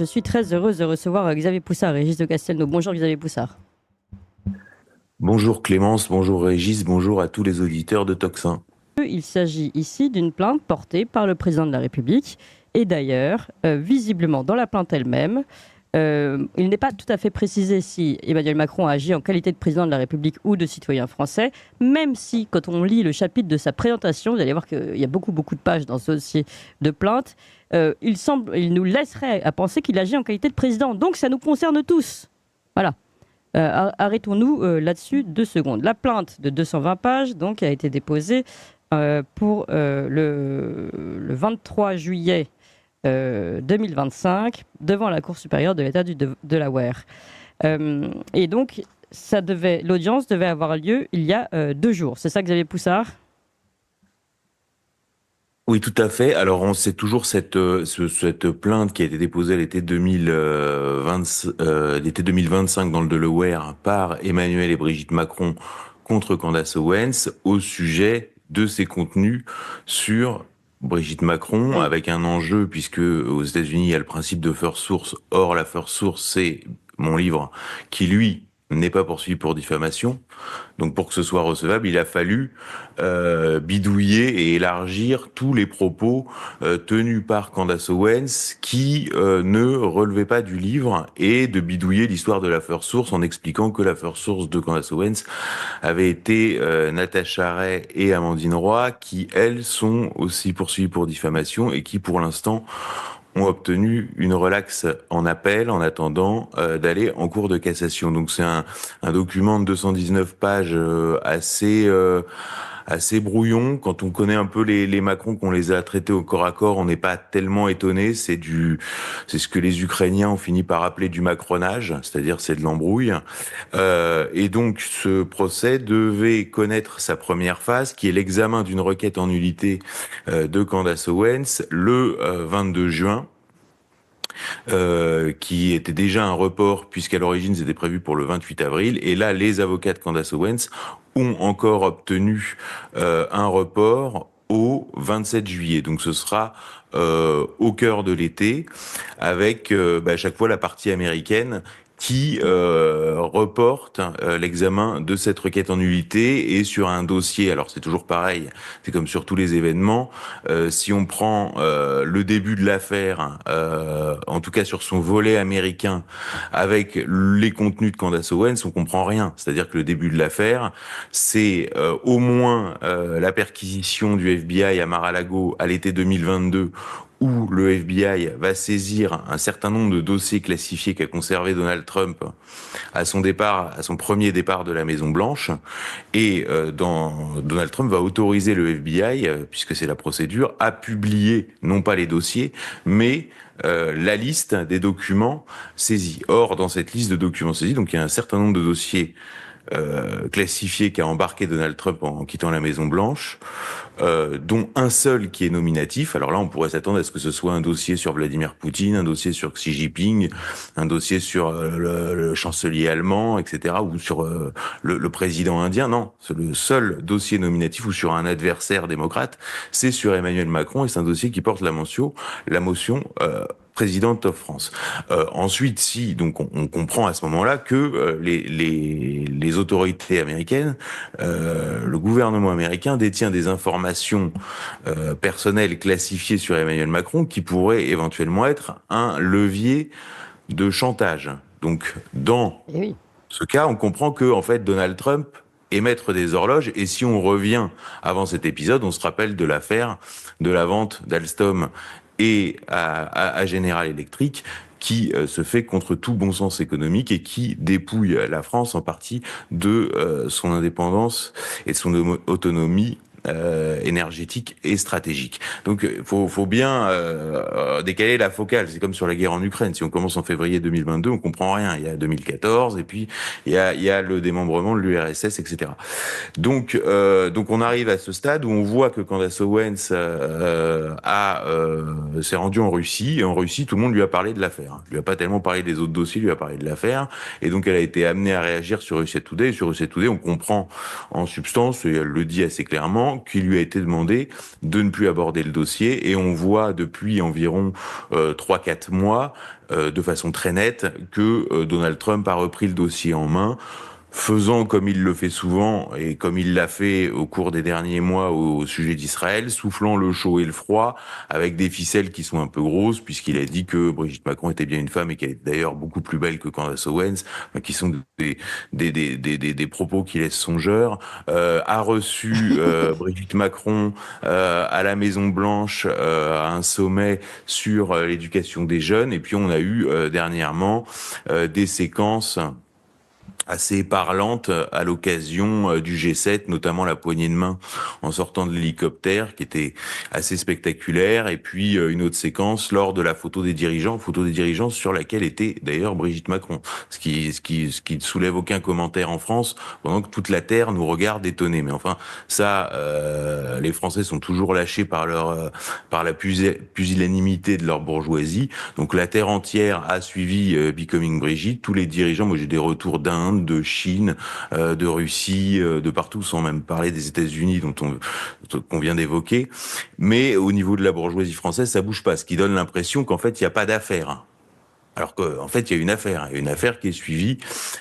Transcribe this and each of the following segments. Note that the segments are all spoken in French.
Je suis très heureuse de recevoir Xavier Poussard et Régis de Castelnau. Bonjour Xavier Poussard. Bonjour Clémence, bonjour Régis, bonjour à tous les auditeurs de Toxin. Il s'agit ici d'une plainte portée par le président de la République. Et d'ailleurs, visiblement dans la plainte elle-même, il n'est pas tout à fait précisé si Emmanuel Macron a agi en qualité de président de la République ou de citoyen français, même si, quand on lit le chapitre de sa présentation, vous allez voir qu'il y a beaucoup de pages dans ce dossier de plainte, il nous laisserait à penser qu'il agit en qualité de président. Donc ça nous concerne tous. Voilà. Arrêtons-nous là-dessus 2 secondes. La plainte de 220 pages donc, a été déposée pour le 23 juillet 2025 devant la Cour supérieure de l'État du Delaware. Et donc, l'audience devait avoir lieu il y a 2 jours. C'est ça, Xavier Poussard? Oui, tout à fait. Alors, c'est toujours cette plainte qui a été déposée à l'été 2025 dans le Delaware par Emmanuel et Brigitte Macron contre Candace Owens au sujet de ses contenus sur Brigitte Macron, Oui. avec un enjeu puisque aux États-Unis il y a le principe de first source. Or, la first source, c'est mon livre qui, lui, n'est pas poursuivi pour diffamation. Donc pour que ce soit recevable, il a fallu bidouiller et élargir tous les propos tenus par Candace Owens qui ne relevaient pas du livre, et de bidouiller l'histoire de la first source en expliquant que la first source de Candace Owens avait été Natacha Ray et Amandine Roy, qui elles sont aussi poursuivies pour diffamation et qui pour l'instant ont obtenu une relaxe en appel en attendant d'aller en cour de cassation. Donc c'est un document de 219 pages assez brouillon. Quand on connaît un peu les Macron, qu'on les a traités au corps à corps, on n'est pas tellement étonné. C'est ce que les Ukrainiens ont fini par appeler du macronage, c'est-à-dire c'est de l'embrouille. Et donc ce procès devait connaître sa première phase, qui est l'examen d'une requête en nullité de Candace Owens le 22 juin. Qui était déjà un report, puisqu'à l'origine c'était prévu pour le 28 avril. Et là, les avocats de Candace Owens ont encore obtenu un report au 27 juillet. Donc ce sera au cœur de l'été, avec à chaque fois la partie américaine qui reporte l'examen de cette requête en nullité, et sur un dossier. Alors c'est toujours pareil, c'est comme sur tous les événements. Si on prend le début de l'affaire, en tout cas sur son volet américain, avec les contenus de Candace Owens, on comprend rien. C'est-à-dire que le début de l'affaire, c'est au moins la perquisition du FBI à Mar-a-Lago à l'été 2022, où le FBI va saisir un certain nombre de dossiers classifiés qu'a conservé Donald Trump à son premier départ de la Maison Blanche. Et Donald Trump va autoriser le FBI, puisque c'est la procédure, à publier non pas les dossiers, mais la liste des documents saisis. Or, dans cette liste de documents saisis, donc il y a un certain nombre de dossiers classifiés qu'a embarqué Donald Trump en quittant la Maison Blanche, dont un seul qui est nominatif. Alors là, on pourrait s'attendre à ce que ce soit un dossier sur Vladimir Poutine, un dossier sur Xi Jinping, un dossier sur le chancelier allemand, etc., ou sur le président indien. Non, c'est le seul dossier nominatif, ou sur un adversaire démocrate, c'est sur Emmanuel Macron, et c'est un dossier qui porte la motion présidente of France. Ensuite, si donc on comprend à ce moment-là que les autorités américaines, le gouvernement américain détient des informations personnelles classifiées sur Emmanuel Macron, qui pourraient éventuellement être un levier de chantage. Donc, dans Eh oui. ce cas, on comprend que en fait Donald Trump est maître des horloges. Et si on revient avant cet épisode, on se rappelle de l'affaire de la vente d'Alstom et à General Electric, qui se fait contre tout bon sens économique et qui dépouille la France en partie de son indépendance et de son autonomie énergétique et stratégique. Donc faut bien décaler la focale. C'est comme sur la guerre en Ukraine. Si on commence en février 2022, on comprend rien. Il y a 2014, et puis il y a le démembrement de l'URSS, etc. Donc on arrive à ce stade où on voit que Candace Owens s'est rendue en Russie, et en Russie tout le monde lui a parlé de l'affaire. Il lui a pas tellement parlé des autres dossiers, il lui a parlé de l'affaire, et donc elle a été amenée à réagir sur Russia Today. Et sur Russia Today, on comprend en substance, et elle le dit assez clairement, simplement qu'il lui a été demandé de ne plus aborder le dossier. Et on voit depuis environ 3-4 mois, de façon très nette, que Donald Trump a repris le dossier en main, faisant comme il le fait souvent et comme il l'a fait au cours des derniers mois au sujet d'Israël, soufflant le chaud et le froid avec des ficelles qui sont un peu grosses, puisqu'il a dit que Brigitte Macron était bien une femme et qu'elle est d'ailleurs beaucoup plus belle que Candace Owens, qui sont des propos qui laissent songeur. A reçu Brigitte Macron à la Maison Blanche à un sommet sur l'éducation des jeunes, et puis on a eu dernièrement des séquences assez parlante à l'occasion du G7, notamment la poignée de main en sortant de l'hélicoptère, qui était assez spectaculaire, et puis une autre séquence lors de la photo des dirigeants sur laquelle était d'ailleurs Brigitte Macron, ce qui ne soulève aucun commentaire en France, pendant que toute la Terre nous regarde étonnés. Mais enfin, ça, les Français sont toujours lâchés par la pusillanimité de leur bourgeoisie, donc la Terre entière a suivi Becoming Brigitte, tous les dirigeants, moi j'ai des retours d'Inde, de Chine, de Russie, de partout, sans même parler des États-Unis qu'on vient d'évoquer. Mais au niveau de la bourgeoisie française, ça bouge pas, ce qui donne l'impression qu'en fait, il n'y a pas d'affaire. Alors qu'en fait, il y a une affaire qui est suivie,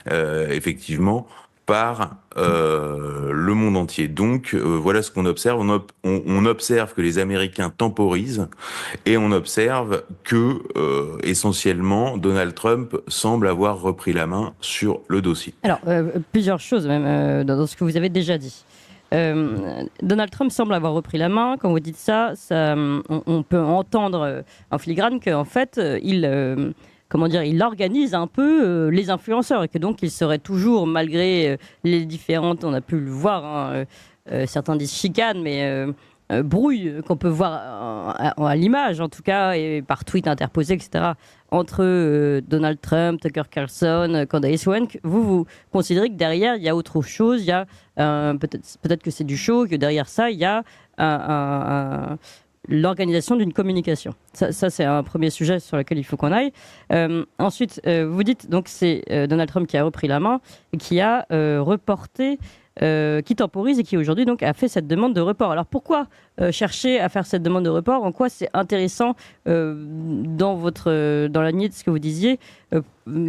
effectivement, par le monde entier. Donc, voilà ce qu'on observe. On observe que les Américains temporisent et on observe que, essentiellement, Donald Trump semble avoir repris la main sur le dossier. Alors, plusieurs choses même dans ce que vous avez déjà dit. Donald Trump semble avoir repris la main. Quand vous dites ça, on peut entendre en filigrane qu'en fait, il organise un peu les influenceurs et que donc il serait toujours, malgré les différentes, on a pu le voir, certains disent chicanes, mais brouille qu'on peut voir à l'image en tout cas, et par tweet interposé, etc., entre Donald Trump, Tucker Carlson, Candace Owens. Vous considérez que derrière il y a autre chose, il y a peut-être que c'est du show, que derrière ça il y a l'organisation d'une communication. Ça, c'est un premier sujet sur lequel il faut qu'on aille. Ensuite, vous dites donc c'est Donald Trump qui a repris la main et qui a reporté, qui temporise et qui aujourd'hui donc a fait cette demande de report. Alors pourquoi chercher à faire cette demande de report? En quoi c'est intéressant dans la lignée de ce que vous disiez?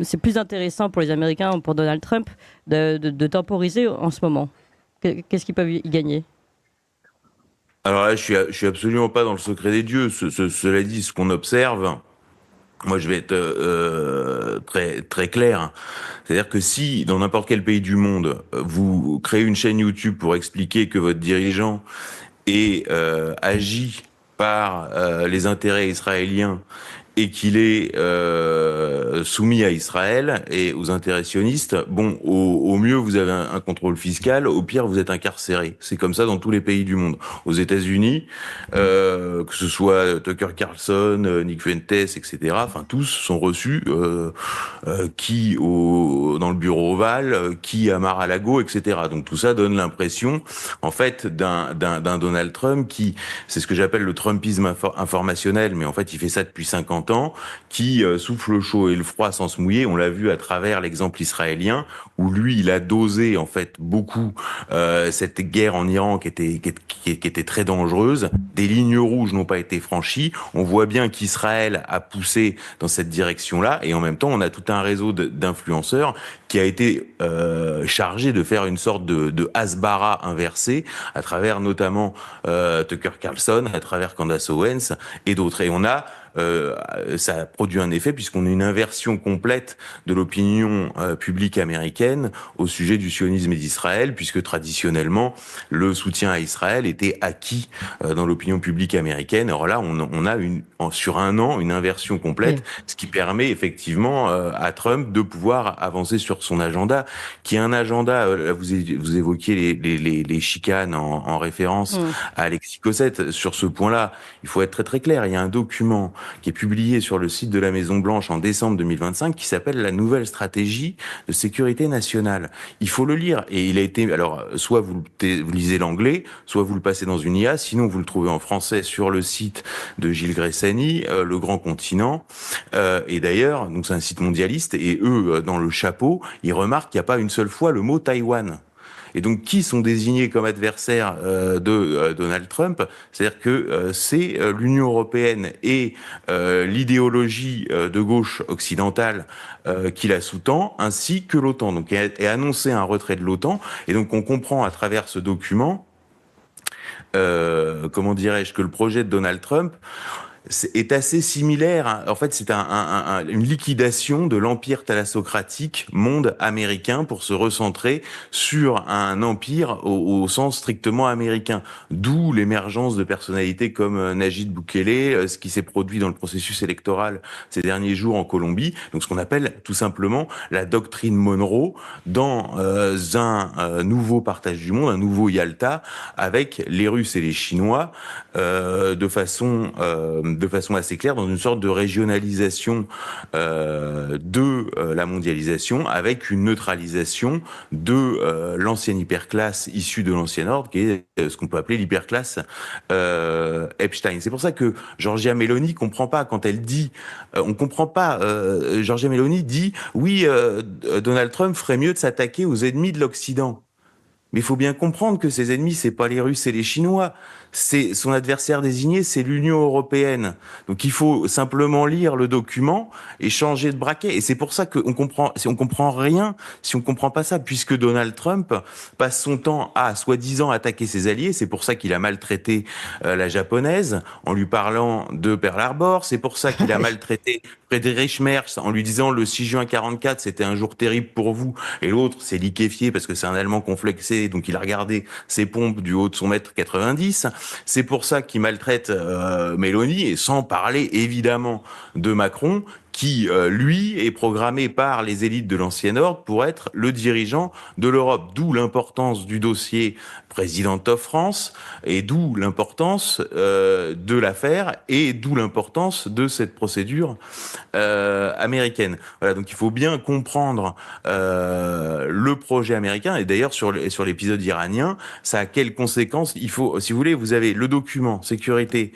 C'est plus intéressant pour les Américains, pour Donald Trump, de temporiser en ce moment. Qu'est-ce qu'ils peuvent y gagner? Alors là, je suis absolument pas dans le secret des dieux. Cela dit, ce qu'on observe, moi, je vais être très très clair. C'est-à-dire que si, dans n'importe quel pays du monde, vous créez une chaîne YouTube pour expliquer que votre dirigeant est agi par les intérêts israéliens et qu'il est soumis à Israël et aux intérêts sionistes, bon, au mieux vous avez un contrôle fiscal, au pire vous êtes incarcéré. C'est comme ça dans tous les pays du monde. Aux États-Unis, que ce soit Tucker Carlson, Nick Fuentes, etc., enfin tous sont reçus, qui dans le bureau ovale, qui à Mar-a-Lago, etc. Donc tout ça donne l'impression, en fait, d'un Donald Trump qui, c'est ce que j'appelle le Trumpisme informationnel, mais en fait il fait ça depuis 50 ans, qui souffle le chaud et le froid sans se mouiller. On l'a vu à travers l'exemple israélien, où lui, il a dosé en fait beaucoup cette guerre en Iran qui était très dangereuse. Des lignes rouges n'ont pas été franchies. On voit bien qu'Israël a poussé dans cette direction-là, et en même temps, on a tout un réseau d'influenceurs qui a été chargé de faire une sorte de hasbara inversé à travers notamment Tucker Carlson, à travers Candace Owens et d'autres. Et on a ça a produit un effet puisqu'on a une inversion complète de l'opinion publique américaine au sujet du sionisme et d'Israël, puisque traditionnellement le soutien à Israël était acquis dans l'opinion publique américaine. Alors là, on a sur un an une inversion complète, oui. Ce qui permet effectivement à Trump de pouvoir avancer sur son agenda, qui est un agenda. Vous évoquiez les chicanes en référence à Alexis Cossette. Sur ce point-là, il faut être très très clair. Il y a un document qui est publié sur le site de la Maison Blanche en décembre 2025, qui s'appelle la nouvelle stratégie de sécurité nationale. Il faut le lire, et il a été, alors, soit vous lisez l'anglais, soit vous le passez dans une IA, sinon vous le trouvez en français sur le site de Gilles Gressani, Le Grand Continent, et d'ailleurs, donc c'est un site mondialiste, et eux, dans le chapeau, ils remarquent qu'il n'y a pas une seule fois le mot Taïwan. Et donc, qui sont désignés comme adversaires de Donald Trump? C'est-à-dire que c'est l'Union européenne et l'idéologie de gauche occidentale qui la sous-tend, ainsi que l'OTAN. Donc, est annoncé un retrait de l'OTAN. Et donc, on comprend à travers ce document, comment dirais-je, que le projet de Donald Trump est assez similaire. En fait, c'est une liquidation de l'empire thalassocratique monde américain pour se recentrer sur un empire au sens strictement américain. D'où l'émergence de personnalités comme Najib Boukele, ce qui s'est produit dans le processus électoral ces derniers jours en Colombie. Donc, ce qu'on appelle tout simplement la doctrine Monroe dans un nouveau partage du monde, un nouveau Yalta avec les Russes et les Chinois de façon assez claire dans une sorte de régionalisation de la mondialisation avec une neutralisation de l'ancienne hyperclasse issue de l'ancien ordre, qui est ce qu'on peut appeler l'hyperclasse Epstein. C'est pour ça que Giorgia Meloni comprend pas quand elle dit, on comprend pas. Giorgia Meloni dit oui, Donald Trump ferait mieux de s'attaquer aux ennemis de l'Occident. Mais il faut bien comprendre que ses ennemis, c'est pas les Russes et les Chinois. C'est son adversaire désigné, c'est l'Union européenne. Donc il faut simplement lire le document et changer de braquet. Et c'est pour ça qu'on comprend, si on comprend rien, si on comprend pas ça, puisque Donald Trump passe son temps à soi-disant attaquer ses alliés. C'est pour ça qu'il a maltraité la japonaise en lui parlant de Pearl Harbor. C'est pour ça qu'il a maltraité Friedrich Merz en lui disant le 6 juin 44, c'était un jour terrible pour vous. Et l'autre s'est liquéfié parce que c'est un Allemand complexé, donc il a regardé ses pompes du haut de son mètre 90. C'est pour ça qu'il maltraite Mélanie, et sans parler évidemment de Macron, qui, lui, est programmé par les élites de l'ancien ordre pour être le dirigeant de l'Europe. D'où l'importance du dossier President of France, et d'où l'importance de l'affaire, et d'où l'importance de cette procédure américaine. Voilà, donc il faut bien comprendre le projet américain, et d'ailleurs sur l'épisode iranien, ça a quelles conséquences. Il faut, si vous voulez, vous avez le document sécurité,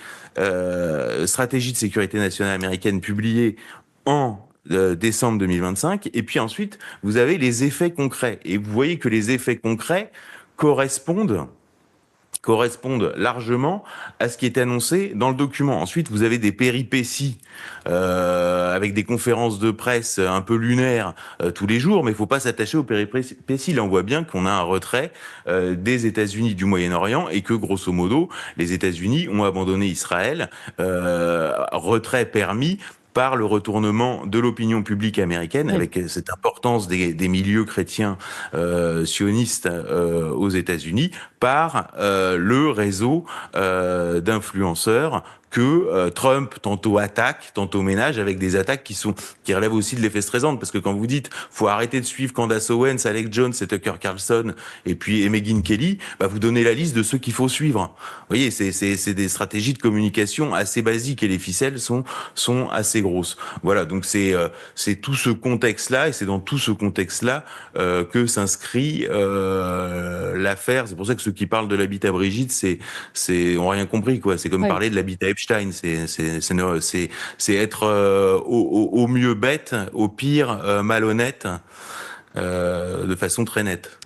stratégie de sécurité nationale américaine publié en décembre 2025, et puis ensuite vous avez les effets concrets, et vous voyez que les effets concrets correspondent largement à ce qui est annoncé dans le document. Ensuite, vous avez des péripéties avec des conférences de presse un peu lunaires tous les jours, mais il faut pas s'attacher aux péripéties. Là, on voit bien qu'on a un retrait des États-Unis du Moyen-Orient, et que, grosso modo, les États-Unis ont abandonné Israël, retrait permis par le retournement de l'opinion publique américaine, oui, avec cette importance des milieux chrétiens sionistes aux États-Unis, par le réseau d'influenceurs que Trump tantôt attaque, tantôt ménage, avec des attaques qui relèvent aussi de l'effet Streisand, parce que quand vous dites faut arrêter de suivre Candace Owens, Alex Jones, et Tucker Carlson et Megyn Kelly, bah vous donnez la liste de ceux qu'il faut suivre. Vous voyez, c'est des stratégies de communication assez basiques, et les ficelles sont assez grosses. Voilà, donc c'est tout ce contexte-là, et c'est dans tout ce contexte-là que s'inscrit l'affaire. C'est pour ça que ceux qui parlent de l'habitat Brigitte, ont rien compris, quoi. C'est comme parler de l'habitat Epstein. C'est être au mieux bête, au pire malhonnête, de façon très nette.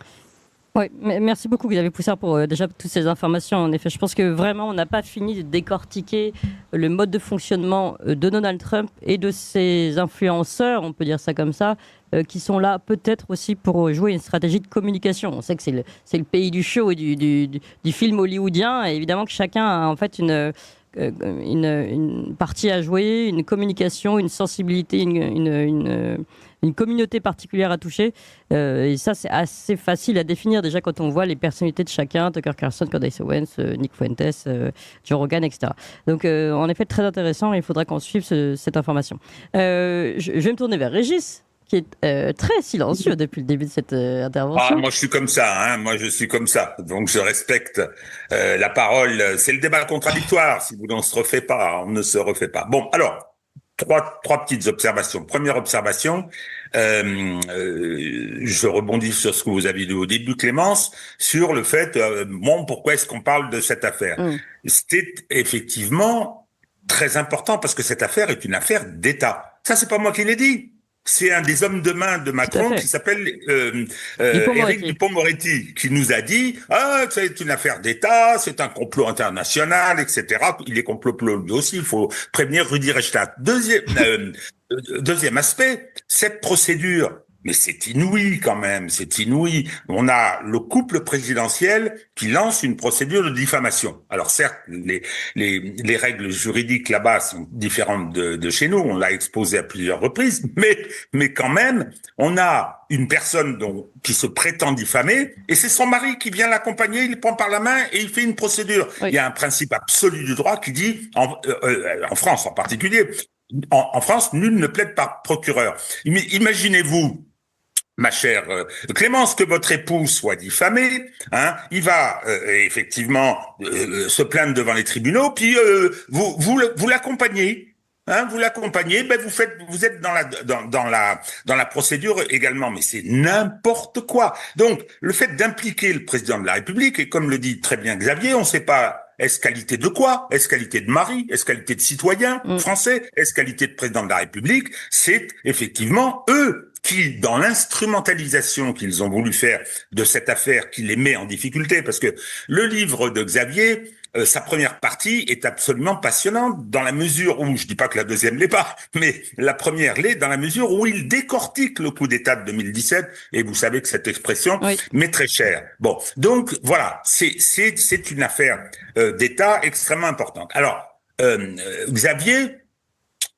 Oui, merci beaucoup Xavier Poussard pour déjà toutes ces informations. En effet, je pense que vraiment on n'a pas fini de décortiquer le mode de fonctionnement de Donald Trump et de ses influenceurs, on peut dire ça comme ça, qui sont là peut-être aussi pour jouer une stratégie de communication. On sait que c'est le pays du show et du film hollywoodien, et évidemment que chacun a en fait une partie à jouer, une communication, une sensibilité, une communauté particulière à toucher. Et ça, c'est assez facile à définir déjà quand on voit les personnalités de chacun, Tucker Carlson, Candace Owens, Nick Fuentes, Joe Rogan, etc. Donc, en effet, très intéressant. Il faudra qu'on suive cette information. Je vais me tourner vers Régis, qui est très silencieux depuis le début de cette intervention. Moi, je suis comme ça. Moi, je suis comme ça. Donc, je respecte la parole. C'est le débat contradictoire. Si vous n'en se refait pas, on ne se refait pas. Bon, alors, trois petites observations. Première observation, je rebondis sur ce que vous avez dit au début, Clémence, sur le fait, pourquoi est-ce qu'on parle de cette affaire? C'est effectivement très important, parce que cette affaire est une affaire d'État. Ça, c'est pas moi qui l'ai dit. c'est un des hommes de main de Macron qui s'appelle Éric Dupond-Moretti, qui nous a dit c'est une affaire d'État, c'est un complot international, etc. Il est complotologue lui aussi, il faut prévenir Rudi Reichstadt. Deuxième aspect, cette procédure, mais c'est inouï quand même, c'est inouï. On a le couple présidentiel qui lance une procédure de diffamation. Alors certes, les règles juridiques là-bas sont différentes de chez nous, on l'a exposé à plusieurs reprises, mais quand même, on a une personne qui se prétend diffamer, et c'est son mari qui vient l'accompagner, il le prend par la main et il fait une procédure. Oui. Il y a un principe absolu du droit qui dit, en France en particulier, en France, nul ne plaide par procureur. Imaginez-vous, ma chère Clémence, que votre époux soit diffamé, il va effectivement se plaindre devant les tribunaux, puis vous l'accompagnez. Vous l'accompagnez, vous êtes dans la procédure également, mais c'est n'importe quoi. Donc, le fait d'impliquer le président de la République, et comme le dit très bien Xavier, on ne sait pas est-ce qualité de quoi, est-ce qualité de mari, est-ce qualité de citoyen français, est-ce qualité de président de la République, c'est effectivement eux qui, dans l'instrumentalisation qu'ils ont voulu faire de cette affaire, qui les met en difficulté, parce que le livre de Xavier, sa première partie est absolument passionnante dans la mesure où, je dis pas que la deuxième l'est pas, mais la première l'est dans la mesure où il décortique le coup d'État de 2017, et vous savez que cette expression m'est très chère. Bon, donc voilà, c'est une affaire d'État extrêmement importante. Alors, Xavier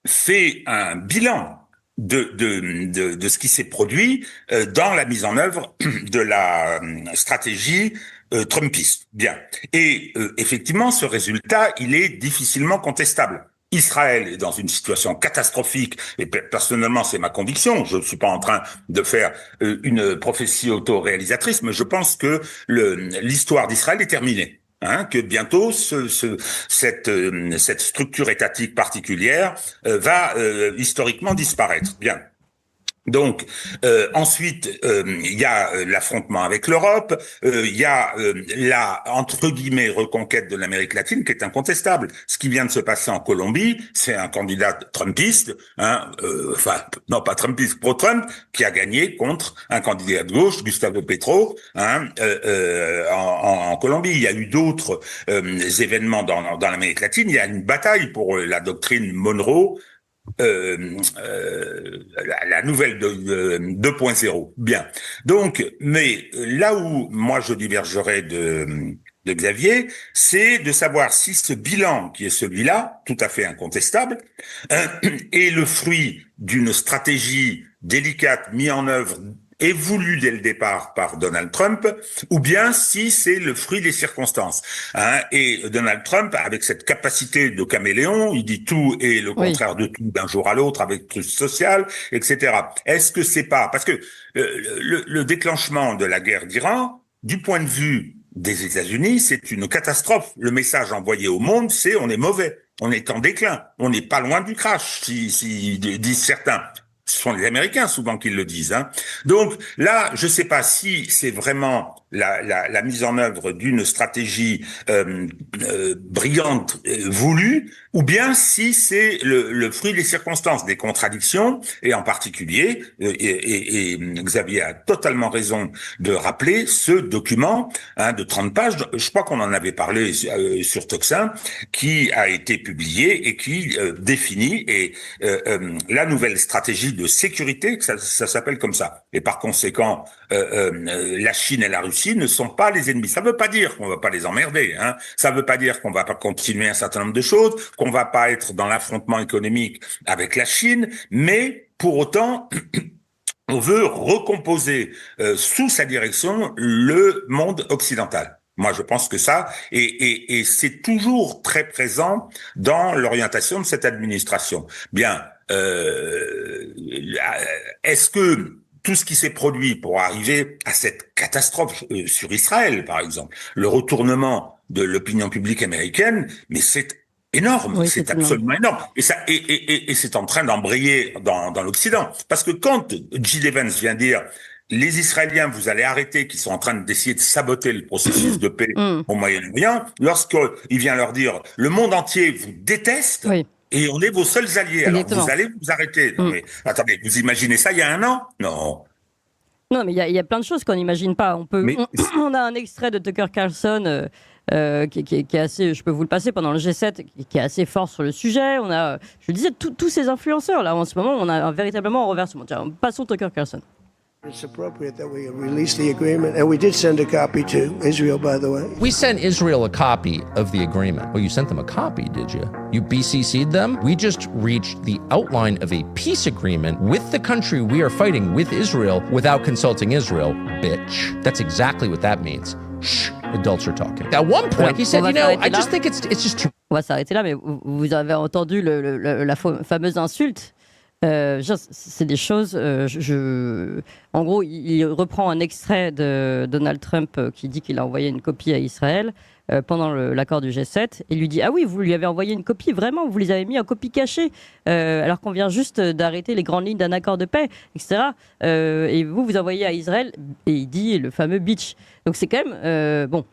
fait un bilan de ce qui s'est produit dans la mise en œuvre de la stratégie trumpiste. Bien. Et effectivement, ce résultat, il est difficilement contestable. Israël est dans une situation catastrophique, et personnellement, c'est ma conviction. Je ne suis pas en train de faire une prophétie autoréalisatrice, mais je pense que l'histoire d'Israël est terminée. Que bientôt cette structure étatique particulière va historiquement disparaître. Bien. Donc ensuite il y a l'affrontement avec l'Europe, il y a la entre guillemets reconquête de l'Amérique latine qui est incontestable. Ce qui vient de se passer en Colombie, c'est un candidat trumpiste, non pas trumpiste, pro-Trump, qui a gagné contre un candidat de gauche, Gustavo Petro, en Colombie. Il y a eu d'autres événements dans l'Amérique latine. Il y a une bataille pour la doctrine Monroe. La nouvelle de 2.0. Bien. Donc, mais là où moi je divergerai de Xavier, c'est de savoir si ce bilan qui est celui-là, tout à fait incontestable, est le fruit d'une stratégie délicate mise en œuvre et voulu dès le départ par Donald Trump, ou bien si c'est le fruit des circonstances. Et Donald Trump, avec cette capacité de caméléon, il dit tout et le contraire de tout d'un jour à l'autre, avec truc social, etc. Est-ce que c'est pas... Parce que le déclenchement de la guerre d'Iran, du point de vue des États-Unis, c'est une catastrophe. Le message envoyé au monde, c'est on est mauvais, on est en déclin, on n'est pas loin du crash, si disent certains. Ce sont les Américains souvent qui le disent. Donc là, je ne sais pas si c'est vraiment la mise en œuvre d'une stratégie brillante voulue, ou bien si c'est le fruit des circonstances, des contradictions, et en particulier, et Xavier a totalement raison de rappeler ce document de 30 pages, je crois qu'on en avait parlé sur Toxin, qui a été publié et qui définit la nouvelle stratégie de sécurité, ça s'appelle comme ça. Et par conséquent, la Chine et la Russie ne sont pas les ennemis. Ça ne veut pas dire qu'on ne va pas les emmerder. Ça ne veut pas dire qu'on ne va pas continuer un certain nombre de choses, qu'on ne va pas être dans l'affrontement économique avec la Chine, mais pour autant... on veut recomposer sous sa direction le monde occidental. Moi, je pense que ça, et c'est toujours très présent dans l'orientation de cette administration. Bien, est-ce que tout ce qui s'est produit pour arriver à cette catastrophe sur Israël, par exemple, le retournement de l'opinion publique américaine, mais c'est énorme, oui, c'est absolument énorme. Et ça, et c'est en train d'embrayer dans l'Occident. Parce que quand Jill Evans vient dire les Israéliens, vous allez arrêter, qui sont en train d'essayer de saboter le processus de paix au Moyen-Orient, lorsqu'il vient leur dire le monde entier vous déteste, Et on est vos seuls alliés. Alors, Exactement. vous allez vous arrêter. Non, mais attendez, vous imaginez ça il y a un an? Non. Non, mais il y a plein de choses qu'on n'imagine pas. Mais On a un extrait de Tucker Carlson qui est assez, je peux vous le passer, pendant le G7, qui est assez fort sur le sujet. On a, je le disais, tous ces influenceurs. Là, en ce moment, on a véritablement un renversement. Tiens, passons Tucker Carlson. It's appropriate that we release the agreement, and we did send a copy to Israel, by the way. We sent Israel a copy of the agreement. Well, you sent them a copy, did you? You BCC'd them? We just reached the outline of a peace agreement with the country we are fighting with Israel without consulting Israel, bitch. That's exactly what that means. Shh, adults are talking. At one point, he said, you know, I just think it's just too... On va s'arrêter là, mais vous avez entendu la fameuse insulte. C'est des choses. En gros, il reprend un extrait de Donald Trump qui dit qu'il a envoyé une copie à Israël pendant l'accord du G7 et lui dit: ah oui, vous lui avez envoyé une copie, vraiment, vous les avez mis en copie cachée alors qu'on vient juste d'arrêter les grandes lignes d'un accord de paix, etc. Et vous envoyez à Israël, et il dit le fameux bitch. Donc c'est quand même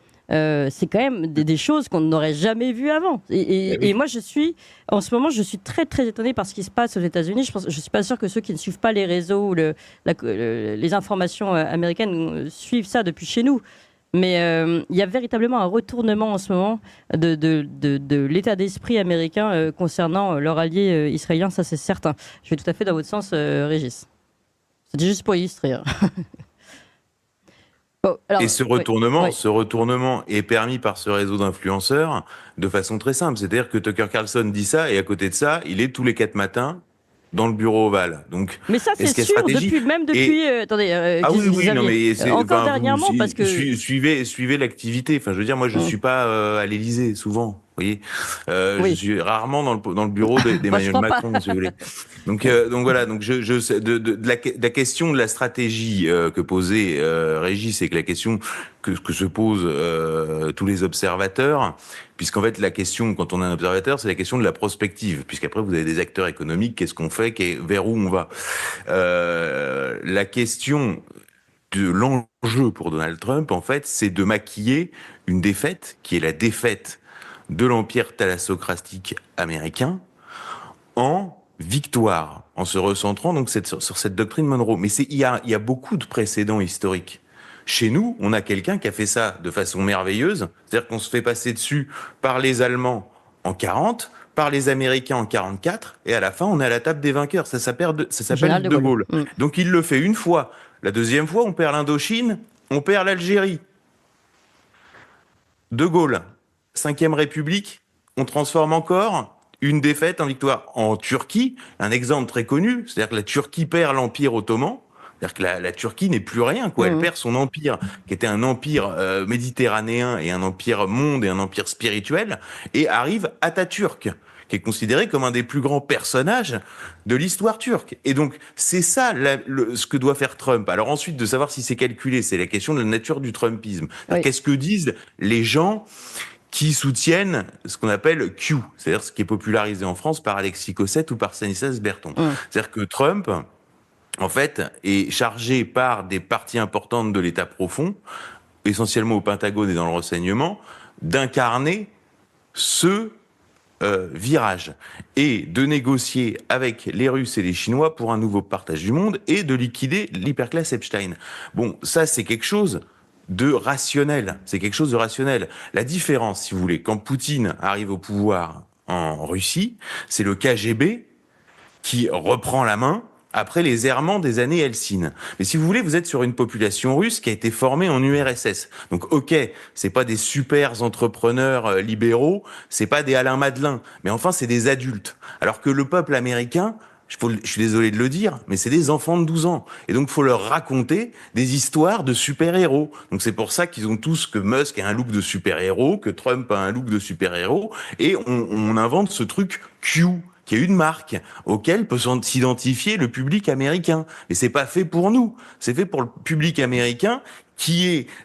c'est quand même des choses qu'on n'aurait jamais vues avant. Et moi, en ce moment, je suis très, très étonnée par ce qui se passe aux États-Unis. Je ne suis pas sûre que ceux qui ne suivent pas les réseaux ou les informations américaines suivent ça depuis chez nous. Mais il y a véritablement un retournement en ce moment de l'état d'esprit américain concernant leur allié israélien, ça c'est certain. Je vais tout à fait dans votre sens, Régis. C'était juste pour illustrer. Bon, alors, et ce retournement est permis par ce réseau d'influenceurs de façon très simple. C'est-à-dire que Tucker Carlson dit ça, et à côté de ça, il est tous les 4 matins dans le bureau ovale. Donc, mais ça, c'est sûr, depuis... attendez, ah oui, non, mais c'est... Encore dernièrement, parce que... Suivez l'activité. Enfin, je veux dire, moi, je suis pas à l'Élysée, souvent. Vous voyez, je suis rarement dans le bureau d'Emmanuel Macron, si vous voulez. Donc voilà. Donc de la question de la stratégie que posait Régis, et que la question que se posent tous les observateurs, puisqu'en fait la question, quand on est un observateur, c'est la question de la prospective, puisqu'après vous avez des acteurs économiques, qu'est-ce qu'on fait, vers où on va. La question de l'enjeu pour Donald Trump, en fait, c'est de maquiller une défaite qui est la défaite de l'empire thalassocratique américain en victoire, en se recentrant donc sur cette doctrine Monroe. Mais il y a beaucoup de précédents historiques. Chez nous, on a quelqu'un qui a fait ça de façon merveilleuse, c'est-à-dire qu'on se fait passer dessus par les Allemands en 40, par les Américains en 44, et à la fin, on est à la table des vainqueurs. Ça s'appelle De Gaulle. Donc il le fait une fois. La deuxième fois, on perd l'Indochine, on perd l'Algérie. De Gaulle, 5e République, on transforme encore une défaite en victoire. En Turquie, un exemple très connu, c'est-à-dire que la Turquie perd l'Empire ottoman, c'est-à-dire que la Turquie n'est plus rien, quoi. Elle perd son empire, qui était un empire méditerranéen et un empire monde et un empire spirituel, et arrive Atatürk, qui est considéré comme un des plus grands personnages de l'histoire turque. Et donc, c'est ça ce que doit faire Trump. Alors ensuite, de savoir si c'est calculé, c'est la question de la nature du Trumpisme. Oui. Qu'est-ce que disent les gens qui soutiennent ce qu'on appelle Q, c'est-à-dire ce qui est popularisé en France par Alexis Cossette ou par Stanislas Berton. C'est-à-dire que Trump, en fait, est chargé par des parties importantes de l'État profond, essentiellement au Pentagone et dans le renseignement, d'incarner ce virage et de négocier avec les Russes et les Chinois pour un nouveau partage du monde et de liquider l'hyperclasse Epstein. Bon, ça c'est quelque chose de rationnel. C'est quelque chose de rationnel. La différence, si vous voulez, quand Poutine arrive au pouvoir en Russie, c'est le KGB qui reprend la main après les errements des années Helsinki. Mais si vous voulez, vous êtes sur une population russe qui a été formée en URSS. Donc, ok, c'est pas des super entrepreneurs libéraux, c'est pas des Alain Madelin, mais enfin, c'est des adultes. Alors que le peuple américain, je suis désolé de le dire, mais c'est des enfants de 12 ans. Et donc, il faut leur raconter des histoires de super-héros. Donc, c'est pour ça qu'ils ont tous, que Musk a un look de super-héros, que Trump a un look de super-héros, et on invente ce truc Q, qui est une marque auquel peut s'identifier le public américain. Et c'est pas fait pour nous. C'est fait pour le public américain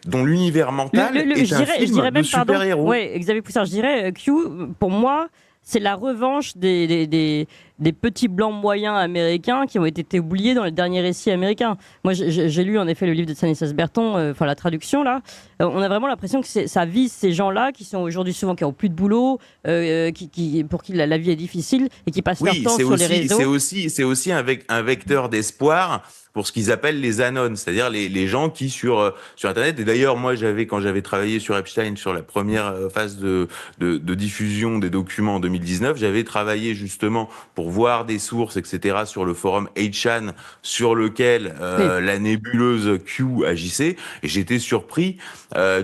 dont l'univers mental est un film de super-héros. Oui, Xavier Poussard, je dirais Q, pour moi, c'est la revanche des des petits blancs moyens américains qui ont été oubliés dans les derniers récits américains. Moi, j'ai lu en effet le livre de Stanislas Berton, enfin la traduction là. On a vraiment l'impression que ça vise ces gens-là qui sont aujourd'hui souvent qui n'ont plus de boulot, pour qui la vie est difficile et qui passent leur temps sur les réseaux. C'est aussi un vecteur d'espoir pour ce qu'ils appellent les anons, c'est-à-dire les gens qui sur Internet. Et d'ailleurs, moi, quand j'avais travaillé sur Epstein sur la première phase de diffusion des documents en 2019, j'avais travaillé justement pour voir des sources, etc., sur le forum 8chan, sur lequel la nébuleuse Q agissait, et j'étais surpris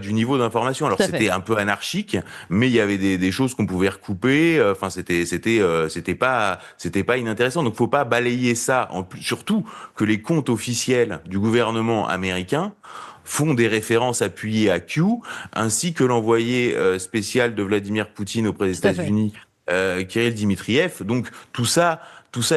du niveau d'information. Alors c'était un peu anarchique, mais il y avait des choses qu'on pouvait recouper. Enfin, c'était pas inintéressant. Donc, faut pas balayer ça. Surtout que les comptes officiels du gouvernement américain font des références appuyées à Q, ainsi que l'envoyé spécial de Vladimir Poutine auprès des États-Unis, Kirill Dmitriev. Donc tout ça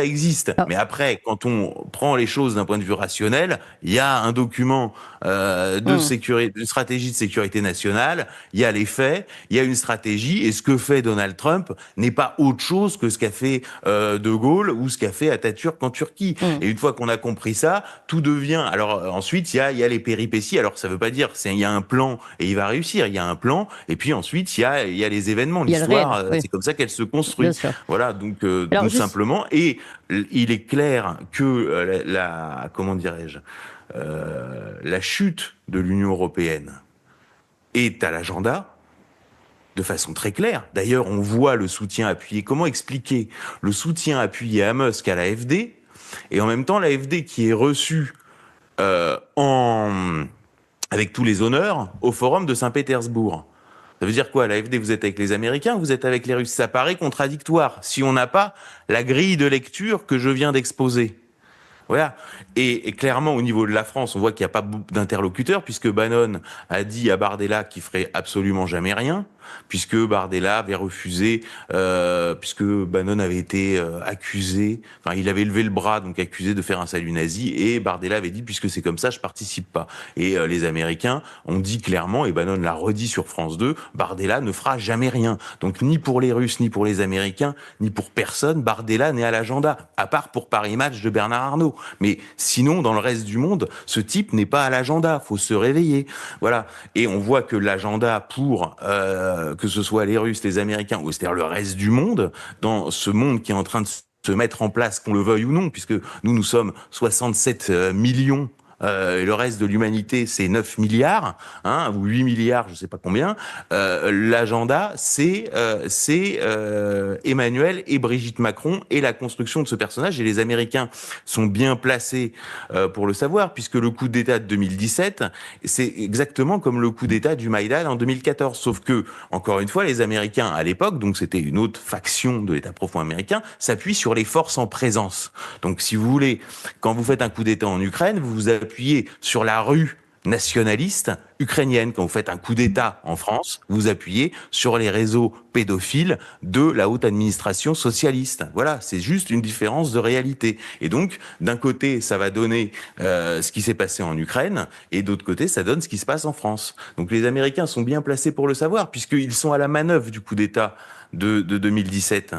existe. Mais après, quand on prend les choses d'un point de vue rationnel, il y a un document de stratégie de sécurité nationale, il y a les faits, il y a une stratégie, et ce que fait Donald Trump n'est pas autre chose que ce qu'a fait De Gaulle ou ce qu'a fait Atatürk en Turquie. Et une fois qu'on a compris ça, tout devient... Alors ensuite, il y a les péripéties. Alors ça veut pas dire il y a un plan et il va réussir. Il y a un plan, et puis ensuite il y a les événements. L'histoire, c'est comme ça qu'elle se construit. Voilà, donc simplement. Et il est clair que la chute de l'Union européenne est à l'agenda de façon très claire. D'ailleurs, on voit le soutien appuyé. Comment expliquer le soutien appuyé à Musk à l'AfD, et en même temps l'AfD qui est reçue avec tous les honneurs au forum de Saint-Pétersbourg? Ça veut dire quoi? L'AfD, vous êtes avec les Américains, vous êtes avec les Russes? Ça paraît contradictoire si on n'a pas la grille de lecture que je viens d'exposer. Voilà. Et clairement, au niveau de la France, on voit qu'il n'y a pas d'interlocuteur, puisque Bannon a dit à Bardella qu'il ferait absolument jamais rien, puisque Bardella avait refusé, puisque Bannon avait été accusé, enfin il avait levé le bras, donc accusé de faire un salut nazi, et Bardella avait dit, puisque c'est comme ça, je participe pas. Et les Américains ont dit clairement, et Bannon l'a redit sur France 2, Bardella ne fera jamais rien. Donc ni pour les Russes, ni pour les Américains, ni pour personne, Bardella n'est à l'agenda, à part pour Paris Match de Bernard Arnault. Mais sinon, dans le reste du monde, ce type n'est pas à l'agenda. Faut se réveiller. Voilà. Et on voit que l'agenda pour que ce soit les Russes, les Américains, ou c'est-à-dire le reste du monde, dans ce monde qui est en train de se mettre en place, qu'on le veuille ou non, puisque nous sommes 67 millions. Et le reste de l'humanité, c'est 9 milliards, ou 8 milliards, je sais pas combien. L'agenda, c'est Emmanuel et Brigitte Macron et la construction de ce personnage. Et les Américains sont bien placés pour le savoir, puisque le coup d'État de 2017, c'est exactement comme le coup d'État du Maïdan en 2014. Sauf que, encore une fois, les Américains, à l'époque, donc c'était une autre faction de l'État profond américain, s'appuient sur les forces en présence. Donc, si vous voulez, quand vous faites un coup d'État en Ukraine, vous vous appuyez sur la rue nationaliste ukrainienne. Quand vous faites un coup d'État en France, vous appuyez sur les réseaux pédophiles de la haute administration socialiste. Voilà, c'est juste une différence de réalité. Et donc, d'un côté, ça va donner ce qui s'est passé en Ukraine, et d'autre côté, ça donne ce qui se passe en France. Donc les Américains sont bien placés pour le savoir, puisqu'ils sont à la manœuvre du coup d'État de 2017.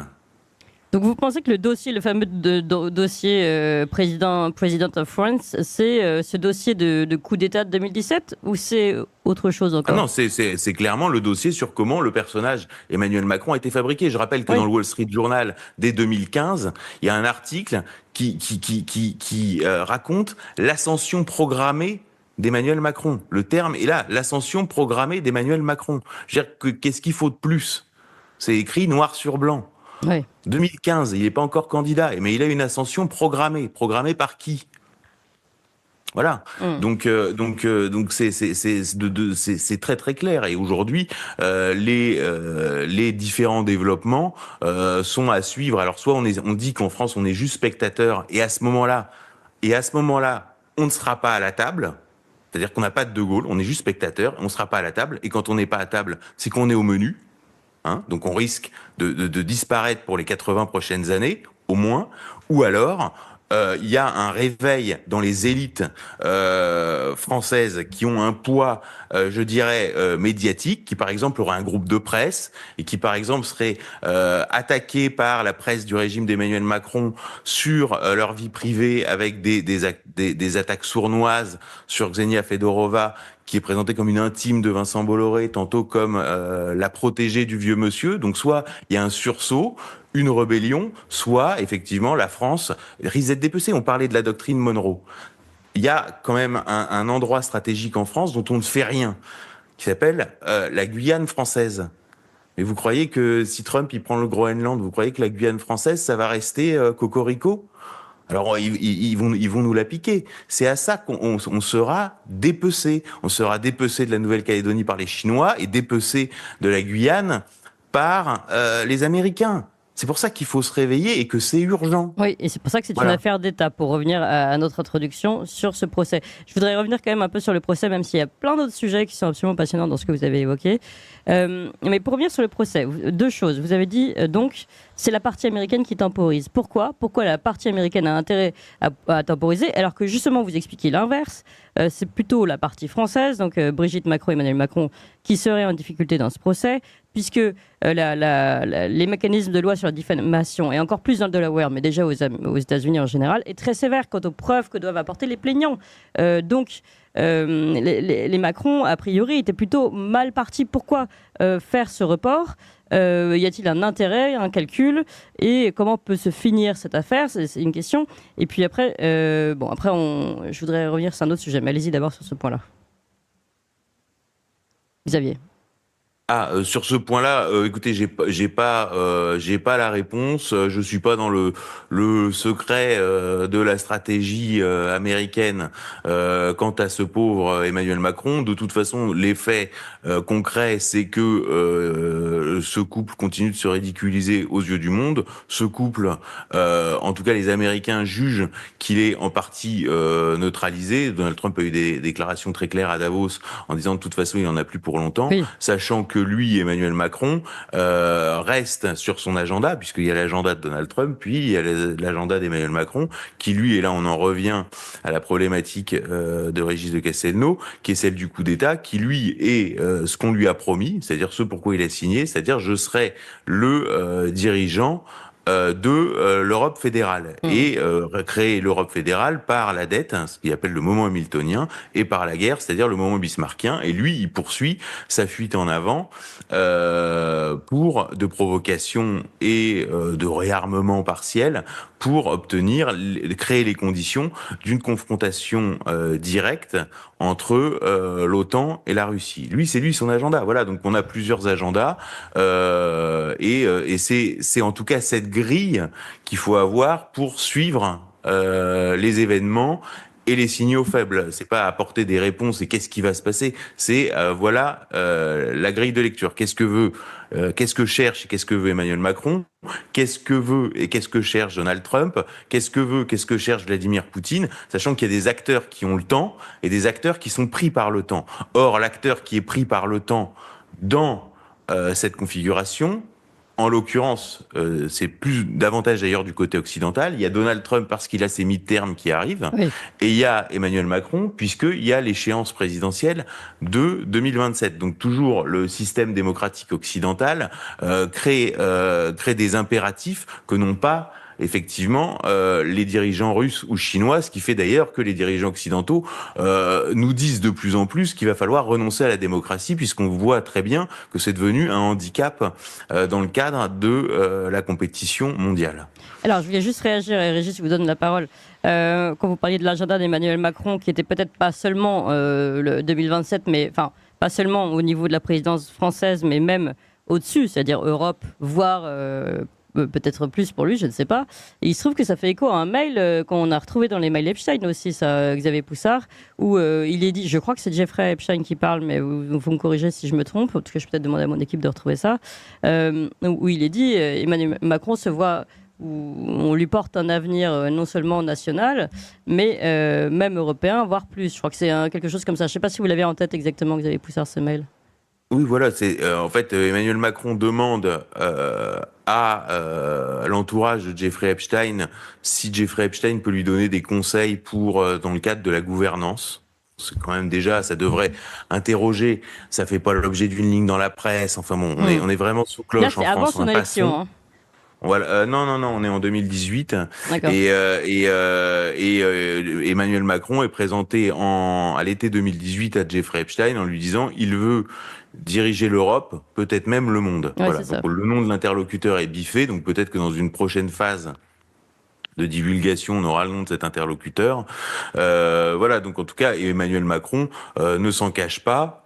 Donc vous pensez que le dossier, le fameux dossier President of France, c'est ce dossier de coup d'État de 2017, ou c'est autre chose encore? Ah non, c'est clairement le dossier sur comment le personnage Emmanuel Macron a été fabriqué. Je rappelle que dans le Wall Street Journal, dès 2015, il y a un article qui raconte l'ascension programmée d'Emmanuel Macron. Le terme est là, l'ascension programmée d'Emmanuel Macron. Je veux dire, qu'est-ce qu'il faut de plus? C'est écrit noir sur blanc. Ouais. 2015, il n'est pas encore candidat, mais il a une ascension programmée. Programmée par qui? Voilà. Donc c'est très très clair. Et aujourd'hui, les différents développements sont à suivre. Alors soit on dit qu'en France on est juste spectateur, et à ce moment-là, on ne sera pas à la table. C'est-à-dire qu'on n'a pas de Gaulle, on est juste spectateur, on ne sera pas à la table. Et quand on n'est pas à table, c'est qu'on est au menu. Donc on risque de disparaître pour les 80 prochaines années, au moins. Ou alors, il y a un réveil dans les élites françaises qui ont un poids, je dirais, médiatique, qui par exemple auraient un groupe de presse et qui par exemple seraient attaqués par la presse du régime d'Emmanuel Macron sur leur vie privée avec des attaques sournoises sur Ksenia Fedorova, qui est présentée comme une intime de Vincent Bolloré, tantôt comme la protégée du vieux monsieur. Donc soit il y a un sursaut, une rébellion, soit effectivement la France risque d'être dépecée. On parlait de la doctrine Monroe. Il y a quand même un endroit stratégique en France dont on ne fait rien, qui s'appelle la Guyane française. Mais vous croyez que si Trump il prend le Groenland, vous croyez que la Guyane française, ça va rester cocorico ? Alors ils vont nous la piquer. C'est à ça qu'on sera dépecé. On sera dépecé de la Nouvelle-Calédonie par les Chinois et dépecé de la Guyane par les Américains. C'est pour ça qu'il faut se réveiller et que c'est urgent. Oui, et c'est pour ça que c'est une affaire d'État, pour revenir à notre introduction sur ce procès. Je voudrais revenir quand même un peu sur le procès, même s'il y a plein d'autres sujets qui sont absolument passionnants dans ce que vous avez évoqué. Mais pour revenir sur le procès, deux choses. Vous avez dit, donc, c'est la partie américaine qui temporise. Pourquoi la partie américaine a intérêt à temporiser, alors que justement, vous expliquez l'inverse. C'est plutôt la partie française, donc Brigitte Macron et Emmanuel Macron, qui seraient en difficulté dans ce procès, puisque les mécanismes de loi sur la diffamation, et encore plus dans le Delaware, mais déjà aux États-Unis en général, est très sévère quant aux preuves que doivent apporter les plaignants. Donc, les Macron, a priori, étaient plutôt mal partis. Pourquoi faire ce report ? Y a-t-il un intérêt, un calcul ? Et comment peut se finir cette affaire ? C'est une question. Et puis après, je voudrais revenir sur un autre sujet, mais allez-y d'abord sur ce point-là. Xavier. Sur ce point-là, écoutez, j'ai pas la réponse. Je suis pas dans le secret de la stratégie américaine quant à ce pauvre Emmanuel Macron. De toute façon, les faits concrets, c'est que ce couple continue de se ridiculiser aux yeux du monde. Ce couple, en tout cas, les Américains jugent qu'il est en partie neutralisé. Donald Trump a eu des déclarations très claires à Davos en disant de toute façon, il en a plus pour longtemps, oui. Sachant que lui, Emmanuel Macron, reste sur son agenda, puisqu'il y a l'agenda de Donald Trump, puis il y a l'agenda d'Emmanuel Macron, qui lui, et là on en revient à la problématique de Régis de Castelnau, qui est celle du coup d'État, qui lui est ce qu'on lui a promis, c'est-à-dire ce pourquoi il a signé, c'est-à-dire je serai le dirigeant de l'Europe fédérale et créer l'Europe fédérale par la dette, ce qu'il appelle le moment hamiltonien, et par la guerre, c'est-à-dire le moment bismarckien. Et lui, il poursuit sa fuite en avant pour de provocation et de réarmement partiel pour créer les conditions d'une confrontation directe entre l'OTAN et la Russie. Lui, c'est son agenda. Voilà, donc on a plusieurs agendas et c'est en tout cas cette grille qu'il faut avoir pour suivre les événements et les signaux faibles. C'est pas apporter des réponses et qu'est-ce qui va se passer. C'est la grille de lecture. Qu'est-ce que cherche et qu'est-ce que veut Emmanuel Macron? Qu'est-ce que veut et qu'est-ce que cherche Donald Trump? Qu'est-ce que cherche Vladimir Poutine? Sachant qu'il y a des acteurs qui ont le temps et des acteurs qui sont pris par le temps. Or, l'acteur qui est pris par le temps dans cette configuration, en l'occurrence, c'est davantage d'ailleurs du côté occidental. Il y a Donald Trump parce qu'il a ses mi-termes qui arrivent, oui. Et il y a Emmanuel Macron puisqu'il y a l'échéance présidentielle de 2027. Donc toujours le système démocratique occidental crée des impératifs que n'ont pas effectivement les dirigeants russes ou chinois, ce qui fait d'ailleurs que les dirigeants occidentaux nous disent de plus en plus qu'il va falloir renoncer à la démocratie puisqu'on voit très bien que c'est devenu un handicap dans le cadre de la compétition mondiale. Alors je voulais juste réagir, et Régis, je vous donne la parole. Quand vous parliez de l'agenda d'Emmanuel Macron, qui était peut-être pas seulement le 2027, mais enfin pas seulement au niveau de la présidence française, mais même au-dessus, c'est-à-dire Europe, voire peut-être plus pour lui, je ne sais pas. Et il se trouve que ça fait écho à un mail qu'on a retrouvé dans les mails Epstein aussi, ça, Xavier Poussard, où il est dit, je crois que c'est Jeffrey Epstein qui parle, mais vous me corrigez si je me trompe, en tout cas je vais peut-être demander à mon équipe de retrouver ça, où il est dit, Emmanuel Macron se voit, où on lui porte un avenir non seulement national, mais même européen, voire plus. Je crois que c'est quelque chose comme ça. Je ne sais pas si vous l'avez en tête exactement, Xavier Poussard, ce mail. Oui, voilà, c'est en fait Emmanuel Macron demande à l'entourage de Jeffrey Epstein si Jeffrey Epstein peut lui donner des conseils pour dans le cadre de la gouvernance. C'est quand même déjà, ça devrait interroger. Ça fait pas l'objet d'une ligne dans la presse. Enfin bon, on est vraiment sous Là, cloche en c'est avant France. son élection. Hein. Voilà, non, on est en 2018 D'accord. Emmanuel Macron est présenté à l'été 2018 à Jeffrey Epstein en lui disant il veut diriger l'Europe, peut-être même le monde. Ouais, voilà. c'est Donc ça. le nom de l'interlocuteur est biffé, donc peut-être que dans une prochaine phase de divulgation, on aura le nom de cet interlocuteur. Voilà, donc en tout cas, Emmanuel Macron ne s'en cache pas.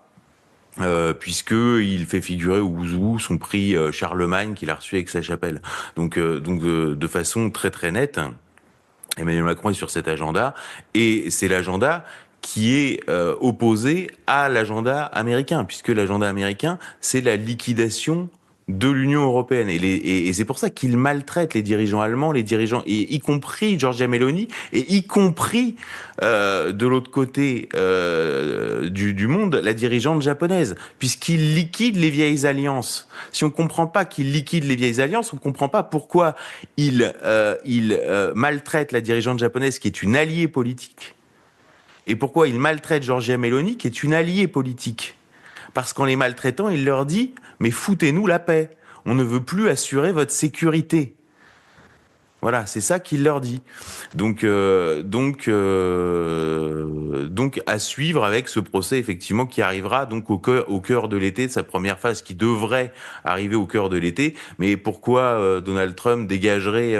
Puisque il fait figurer au Ouzou son prix Charlemagne qu'il a reçu avec sa chapelle. Donc de façon très très nette, Emmanuel Macron est sur cet agenda, et c'est l'agenda qui est opposé à l'agenda américain, puisque l'agenda américain, c'est la liquidation de l'Union européenne. Et c'est pour ça qu'il maltraite les dirigeants allemands, les dirigeants, y compris Giorgia Meloni, et y compris de l'autre côté du monde, la dirigeante japonaise, puisqu'il liquide les vieilles alliances. Si on comprend pas qu'il liquide les vieilles alliances, on comprend pas pourquoi il maltraite la dirigeante japonaise, qui est une alliée politique, et pourquoi il maltraite Giorgia Meloni, qui est une alliée politique. Parce qu'en les maltraitant, il leur dit « Mais foutez-nous la paix, on ne veut plus assurer votre sécurité ». Voilà, c'est ça qu'il leur dit. Donc à suivre avec ce procès effectivement qui arrivera donc au cœur de l'été, de sa première phase qui devrait arriver au cœur de l'été. Mais pourquoi Donald Trump dégagerait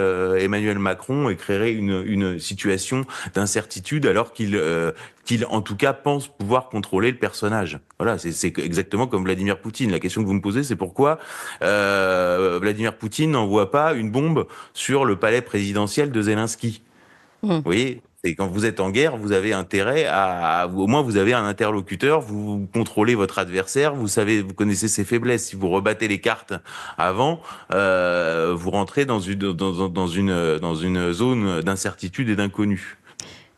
Emmanuel Macron et créerait une situation d'incertitude alors qu'il en tout cas pense pouvoir contrôler le personnage. Voilà, c'est exactement comme Vladimir Poutine. La question que vous me posez, c'est pourquoi Vladimir Poutine n'envoie pas une bombe sur le palais présidentiel de Zelensky. Vous voyez, et quand vous êtes en guerre, vous avez intérêt au moins vous avez un interlocuteur, vous contrôlez votre adversaire, vous connaissez ses faiblesses. Si vous rebattez les cartes avant, vous rentrez dans une zone d'incertitude et d'inconnu.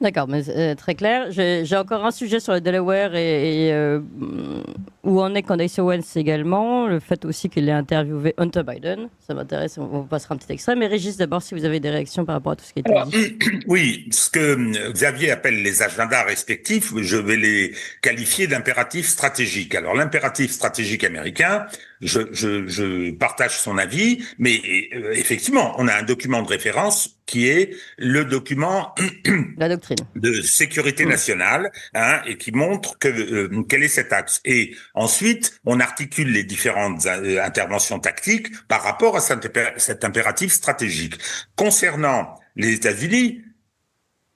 D'accord, mais très clair. J'ai encore un sujet sur le Delaware et où en est Candace Owens également. Le fait aussi qu'il ait interviewé Hunter Biden. Ça m'intéresse, on passera un petit extrait. Mais Régis, d'abord, si vous avez des réactions par rapport à tout ce qui a été dit. Oui, ce que Xavier appelle les agendas respectifs, je vais les qualifier d'impératifs stratégiques. Alors l'impératif stratégique américain, je partage son avis, mais effectivement, on a un document de référence qui est le document La doctrine de sécurité nationale, et qui montre quel est cet axe. Et ensuite, on articule les différentes interventions tactiques par rapport à cet impératif stratégique. Concernant les États-Unis,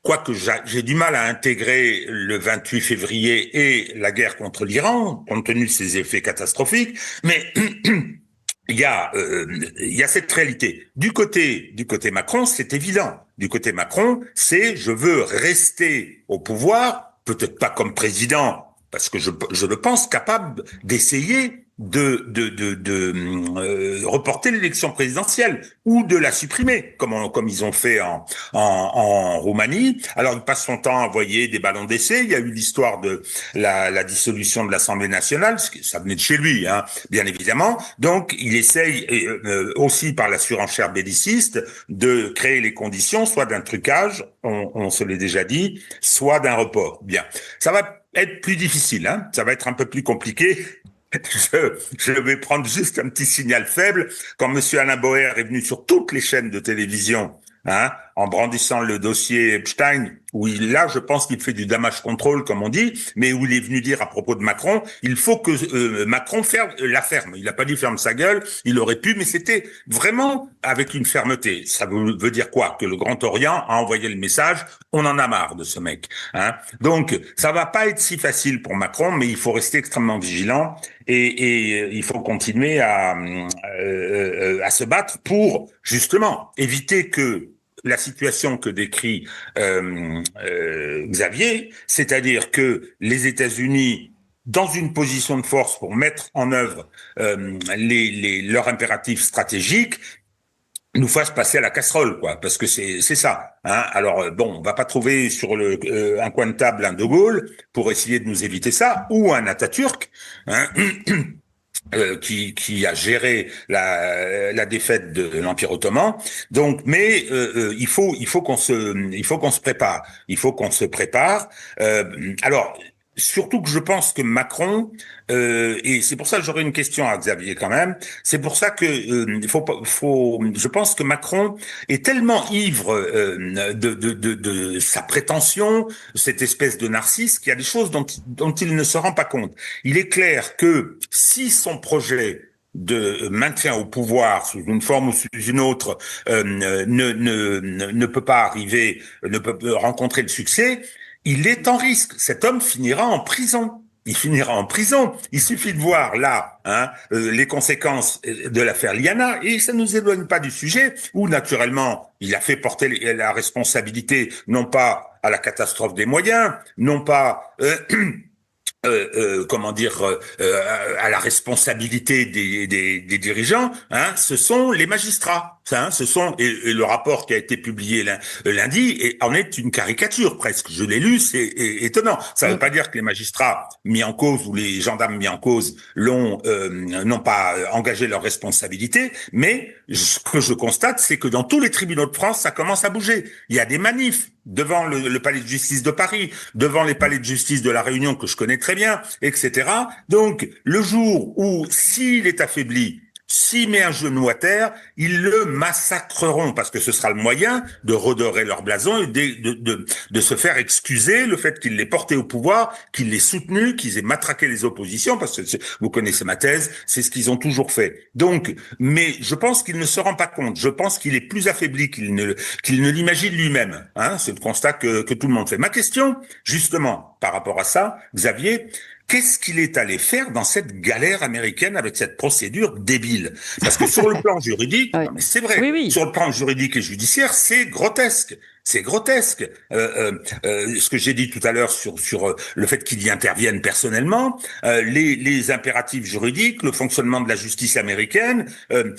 quoique j'ai du mal à intégrer le 28 février et la guerre contre l'Iran, compte tenu de ses effets catastrophiques, mais il y a cette réalité. Du côté Macron, c'est évident. Du côté Macron, c'est je veux rester au pouvoir, peut-être pas comme président, parce que je le pense capable d'essayer de reporter l'élection présidentielle ou de la supprimer, comme ils ont fait en Roumanie. Alors il passe son temps à envoyer des ballons d'essai. Il y a eu l'histoire de la dissolution de l'Assemblée nationale, ça venait de chez lui, bien évidemment. Donc il essaye aussi par la surenchère belliciste de créer les conditions, soit d'un trucage, on se l'est déjà dit, soit d'un report. Bien, ça va être plus difficile, ça va être un peu plus compliqué. Je vais prendre juste un petit signal faible. Quand monsieur Alain Boer est venu sur toutes les chaînes de télévision, en brandissant le dossier Epstein, où là, je pense qu'il fait du damage control, comme on dit, mais où il est venu dire à propos de Macron, il faut que Macron la ferme. Il n'a pas dit ferme sa gueule, il aurait pu, mais c'était vraiment avec une fermeté. Ça veut dire quoi? Que le Grand Orient a envoyé le message, on en a marre de ce mec. Donc, ça va pas être si facile pour Macron, mais il faut rester extrêmement vigilant et il faut continuer à se battre pour, justement, éviter que la situation que décrit Xavier, c'est-à-dire que les États-Unis, dans une position de force pour mettre en œuvre leurs impératifs stratégiques, nous fassent passer à la casserole, quoi, parce que c'est ça. Alors bon, on va pas trouver sur un coin de table un De Gaulle pour essayer de nous éviter ça, ou un Atatürk. qui a géré la défaite de l'Empire ottoman. Donc, mais il faut qu'on se prépare. Il faut qu'on se prépare. Alors. Surtout que je pense que Macron, et c'est pour ça que j'aurais une question à Xavier quand même, c'est pour ça que je pense que Macron est tellement ivre de sa prétention, cette espèce de narcisse, qu'il y a des choses dont il ne se rend pas compte. Il est clair que si son projet de maintien au pouvoir sous une forme ou sous une autre ne peut pas arriver, ne peut rencontrer le succès, il est en risque. Cet homme finira en prison. Il finira en prison. Il suffit de voir là les conséquences de l'affaire Liana et ça ne nous éloigne pas du sujet où naturellement il a fait porter la responsabilité non pas à la catastrophe des moyens, non pas à la responsabilité des dirigeants, ce sont les magistrats. Et le rapport qui a été publié lundi en est une caricature presque. Je l'ai lu, c'est étonnant. Ça ne veut pas dire que les magistrats mis en cause ou les gendarmes mis en cause n'ont pas engagé leur responsabilité, mais ce que je constate, c'est que dans tous les tribunaux de France, ça commence à bouger. Il y a des manifs devant le palais de justice de Paris, devant les palais de justice de la Réunion que je connais très bien, etc. Donc, le jour où, s'il est affaibli, s'il met un genou à terre, ils le massacreront parce que ce sera le moyen de redorer leur blason et de se faire excuser le fait qu'il l'ait porté au pouvoir, qu'il l'ait soutenu, qu'ils aient matraqué les oppositions parce que vous connaissez ma thèse, c'est ce qu'ils ont toujours fait. Donc, mais je pense qu'il ne se rend pas compte. Je pense qu'il est plus affaibli qu'il ne l'imagine lui-même. C'est le constat que tout le monde fait. Ma question, justement, par rapport à ça, Xavier, qu'est-ce qu'il est allé faire dans cette galère américaine avec cette procédure débile? Parce que sur le plan juridique, non mais c'est vrai, oui. Sur le plan juridique et judiciaire, c'est grotesque. C'est grotesque. Ce que j'ai dit tout à l'heure sur le fait qu'il y intervienne personnellement, les impératifs juridiques, le fonctionnement de la justice américaine.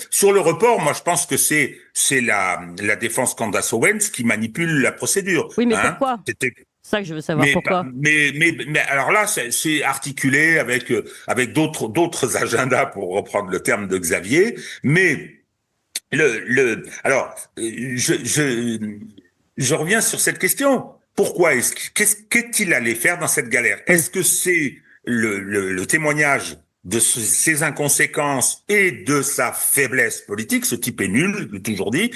Sur le report, moi je pense que c'est la défense Candace Owens qui manipule la procédure. Oui, mais pourquoi? C'est ça que je veux savoir, pourquoi. Mais alors là, c'est articulé avec d'autres agendas, pour reprendre le terme de Xavier. Mais alors, je reviens sur cette question. Pourquoi qu'est-il allé faire dans cette galère? Est-ce que c'est le témoignage de ses inconséquences et de sa faiblesse politique? Ce type est nul, j'ai toujours dit.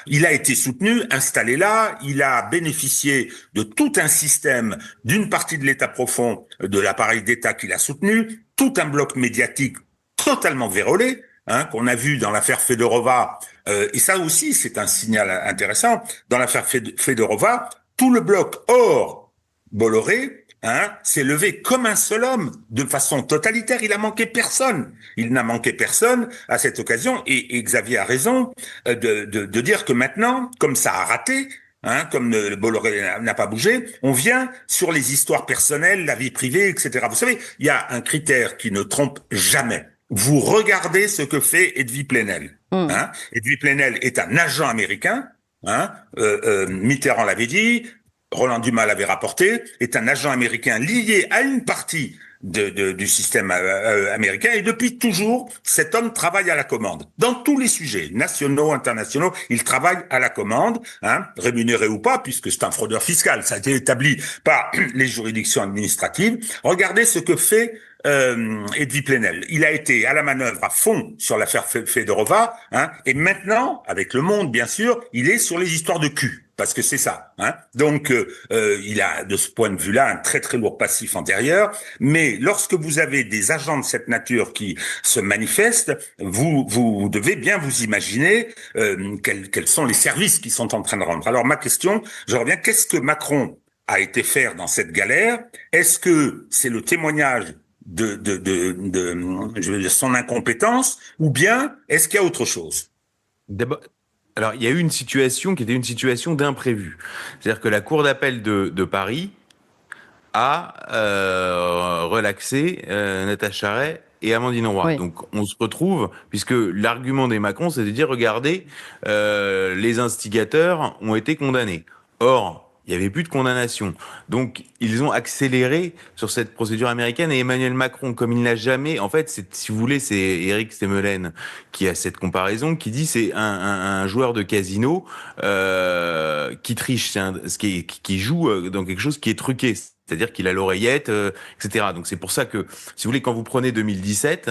Il a été soutenu, installé là, il a bénéficié de tout un système, d'une partie de l'État profond, de l'appareil d'État qu'il a soutenu, tout un bloc médiatique totalement vérolé, qu'on a vu dans l'affaire Fedorova, et ça aussi c'est un signal intéressant. Dans l'affaire Fedorova, tout le bloc hors Bolloré s'est levé comme un seul homme, de façon totalitaire. Il a manqué personne. Il n'a manqué personne à cette occasion. Et Xavier a raison de dire que maintenant, comme ça a raté, comme le Bolloré n'a pas bougé, on vient sur les histoires personnelles, la vie privée, etc. Vous savez, il y a un critère qui ne trompe jamais. Vous regardez ce que fait Edwy Plenel. Edwy Plenel est un agent américain. Mitterrand l'avait dit. Roland Dumas l'avait rapporté, est un agent américain lié à une partie du système américain et depuis toujours, cet homme travaille à la commande. Dans tous les sujets, nationaux, internationaux, il travaille à la commande, rémunéré ou pas, puisque c'est un fraudeur fiscal. Ça a été établi par les juridictions administratives. Regardez ce que fait Edwy Plenel. Il a été à la manœuvre à fond sur l'affaire Fedorova, et maintenant, avec Le Monde, bien sûr, il est sur les histoires de cul. Parce que c'est ça. Donc, il a, de ce point de vue-là, un très très lourd passif antérieur. Mais lorsque vous avez des agents de cette nature qui se manifestent, vous devez bien vous imaginer quels sont les services qui sont en train de rendre. Alors, ma question, je reviens, qu'est-ce que Macron a été faire dans cette galère? Est-ce que c'est le témoignage je veux dire, son incompétence, ou bien est-ce qu'il y a autre chose? D'abord, alors, il y a eu une situation qui était une situation d'imprévu. C'est-à-dire que la Cour d'appel de Paris a relaxé Natacha Ray et Amandine Roy. Oui. Donc, on se retrouve, puisque l'argument des Macron, c'est de dire, regardez, les instigateurs ont été condamnés. Or, il n'y avait plus de condamnation. Donc, ils ont accéléré sur cette procédure américaine et Emmanuel Macron, comme il n'a jamais... En fait, si vous voulez, c'est Éric Stemelen qui a cette comparaison, qui dit c'est un joueur de casino qui triche, qui joue dans quelque chose qui est truqué. C'est-à-dire qu'il a l'oreillette, etc. Donc, c'est pour ça que, si vous voulez, quand vous prenez 2017...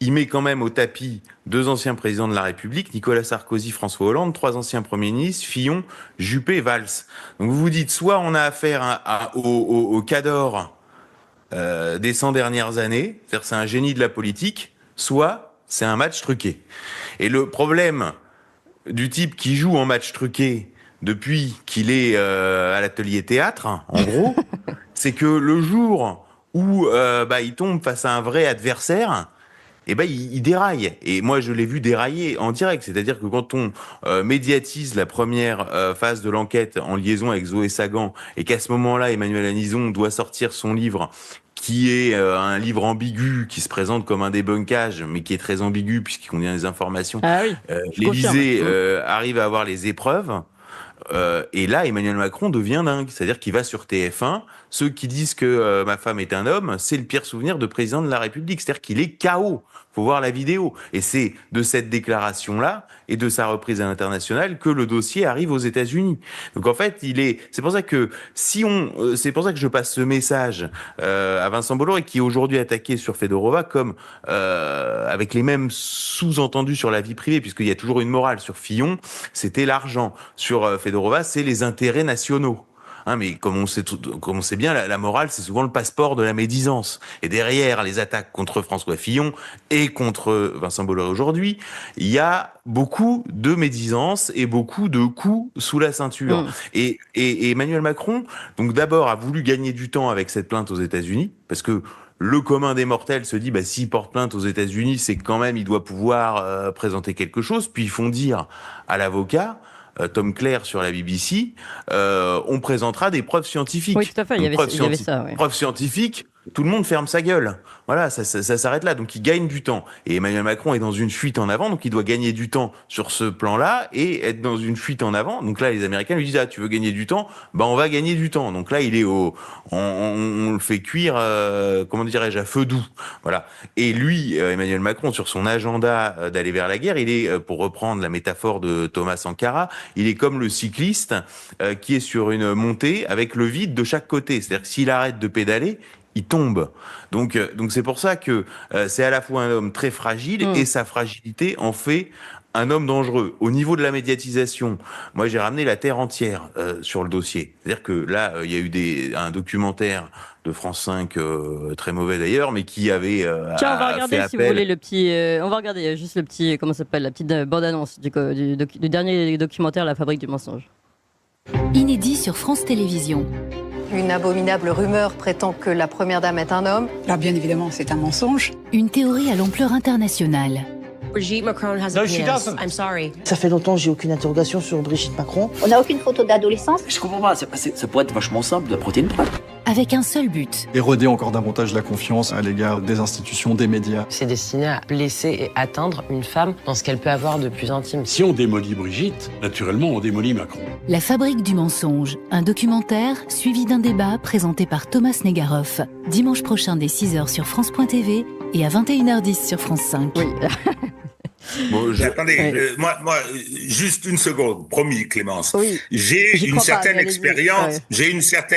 il met quand même au tapis 2 anciens présidents de la République, Nicolas Sarkozy, François Hollande, 3 anciens premiers ministres, Fillon, Juppé, Valls. Donc vous vous dites, soit on a affaire au cador des 100 dernières années, c'est-à-dire c'est un génie de la politique, soit c'est un match truqué. Et le problème du type qui joue en match truqué depuis qu'il est à l'atelier théâtre, en gros, c'est que le jour où il tombe face à un vrai adversaire, eh ben, il déraille. Et moi, je l'ai vu dérailler en direct. C'est-à-dire que quand on médiatise la première phase de l'enquête en liaison avec Zoé Sagan, et qu'à ce moment-là, Emmanuel Anison doit sortir son livre, qui est un livre ambigu, qui se présente comme un débunkage, mais qui est très ambigu puisqu'il contient des informations. Ah oui, l'Élysée arrive à avoir les épreuves. Et là, Emmanuel Macron devient dingue. C'est-à-dire qu'il va sur TF1. Ceux qui disent que ma femme est un homme, c'est le pire souvenir de président de la République. C'est-à-dire qu'il est KO. Faut voir la vidéo. Et c'est de cette déclaration-là et de sa reprise à l'international que le dossier arrive aux États-Unis. Donc en fait, c'est pour ça que c'est pour ça que je passe ce message à Vincent Bolloré, qui est aujourd'hui attaqué sur Fedorova comme avec les mêmes sous-entendus sur la vie privée, puisqu'il y a toujours une morale. Sur Fillon, c'était l'argent. Sur Fedorova, c'est les intérêts nationaux. Mais comme on sait bien, la morale, c'est souvent le passeport de la médisance. Et derrière les attaques contre François Fillon et contre Vincent Bolloré aujourd'hui, il y a beaucoup de médisance et beaucoup de coups sous la ceinture. Et Emmanuel Macron, donc d'abord, a voulu gagner du temps avec cette plainte aux États-Unis, parce que le commun des mortels se dit, s'il porte plainte aux États-Unis, c'est que quand même, il doit pouvoir présenter quelque chose. Puis ils font dire à l'avocat, Tom Clare sur la BBC, on présentera des preuves scientifiques. Oui, tout à fait, il y avait ça. Oui. Preuves scientifiques, tout le monde ferme sa gueule. Voilà, ça s'arrête là. Donc il gagne du temps. Et Emmanuel Macron est dans une fuite en avant, donc il doit gagner du temps sur ce plan-là et être dans une fuite en avant. Donc là, les Américains lui disent, tu veux gagner du temps ? On va gagner du temps. Donc là, il est on le fait cuire, comment dirais-je, à feu doux. Voilà. Et lui, Emmanuel Macron, sur son agenda d'aller vers la guerre, il est, pour reprendre la métaphore de Thomas Sankara, il est comme le cycliste qui est sur une montée avec le vide de chaque côté. C'est-à-dire que s'il arrête de pédaler, il tombe. Donc c'est pour ça que c'est à la fois un homme très fragile et sa fragilité en fait un homme dangereux. Au niveau de la médiatisation, moi j'ai ramené la terre entière sur le dossier. C'est-à-dire que là, il y a eu un documentaire de France 5, très mauvais d'ailleurs, mais qui avait Tiens, on va regarder si vous voulez le petit... on va regarder juste le petit... Comment ça s'appelle ? La petite bande-annonce du dernier documentaire La Fabrique du mensonge. Inédit sur France Télévisions. Une abominable rumeur prétend que la première dame est un homme. Là, bien évidemment, c'est un mensonge. Une théorie à l'ampleur internationale. Brigitte Macron has a penis. I'm sorry. Ça fait longtemps que j'ai aucune interrogation sur Brigitte Macron. On n'a aucune photo d'adolescence. Je comprends pas, ça pourrait être vachement simple, de la protéine plate. Avec un seul but. Éroder encore davantage la confiance à l'égard des institutions, des médias. C'est destiné à blesser et atteindre une femme dans ce qu'elle peut avoir de plus intime. Si on démolit Brigitte, naturellement on démolit Macron. La Fabrique du mensonge, un documentaire suivi d'un débat présenté par Thomas Negaroff. Dimanche prochain dès 6h sur France.tv et à 21h10 sur France 5. Oui. Bon, attendez, moi, juste une seconde, promis, Clémence. Oui. J'ai une certaine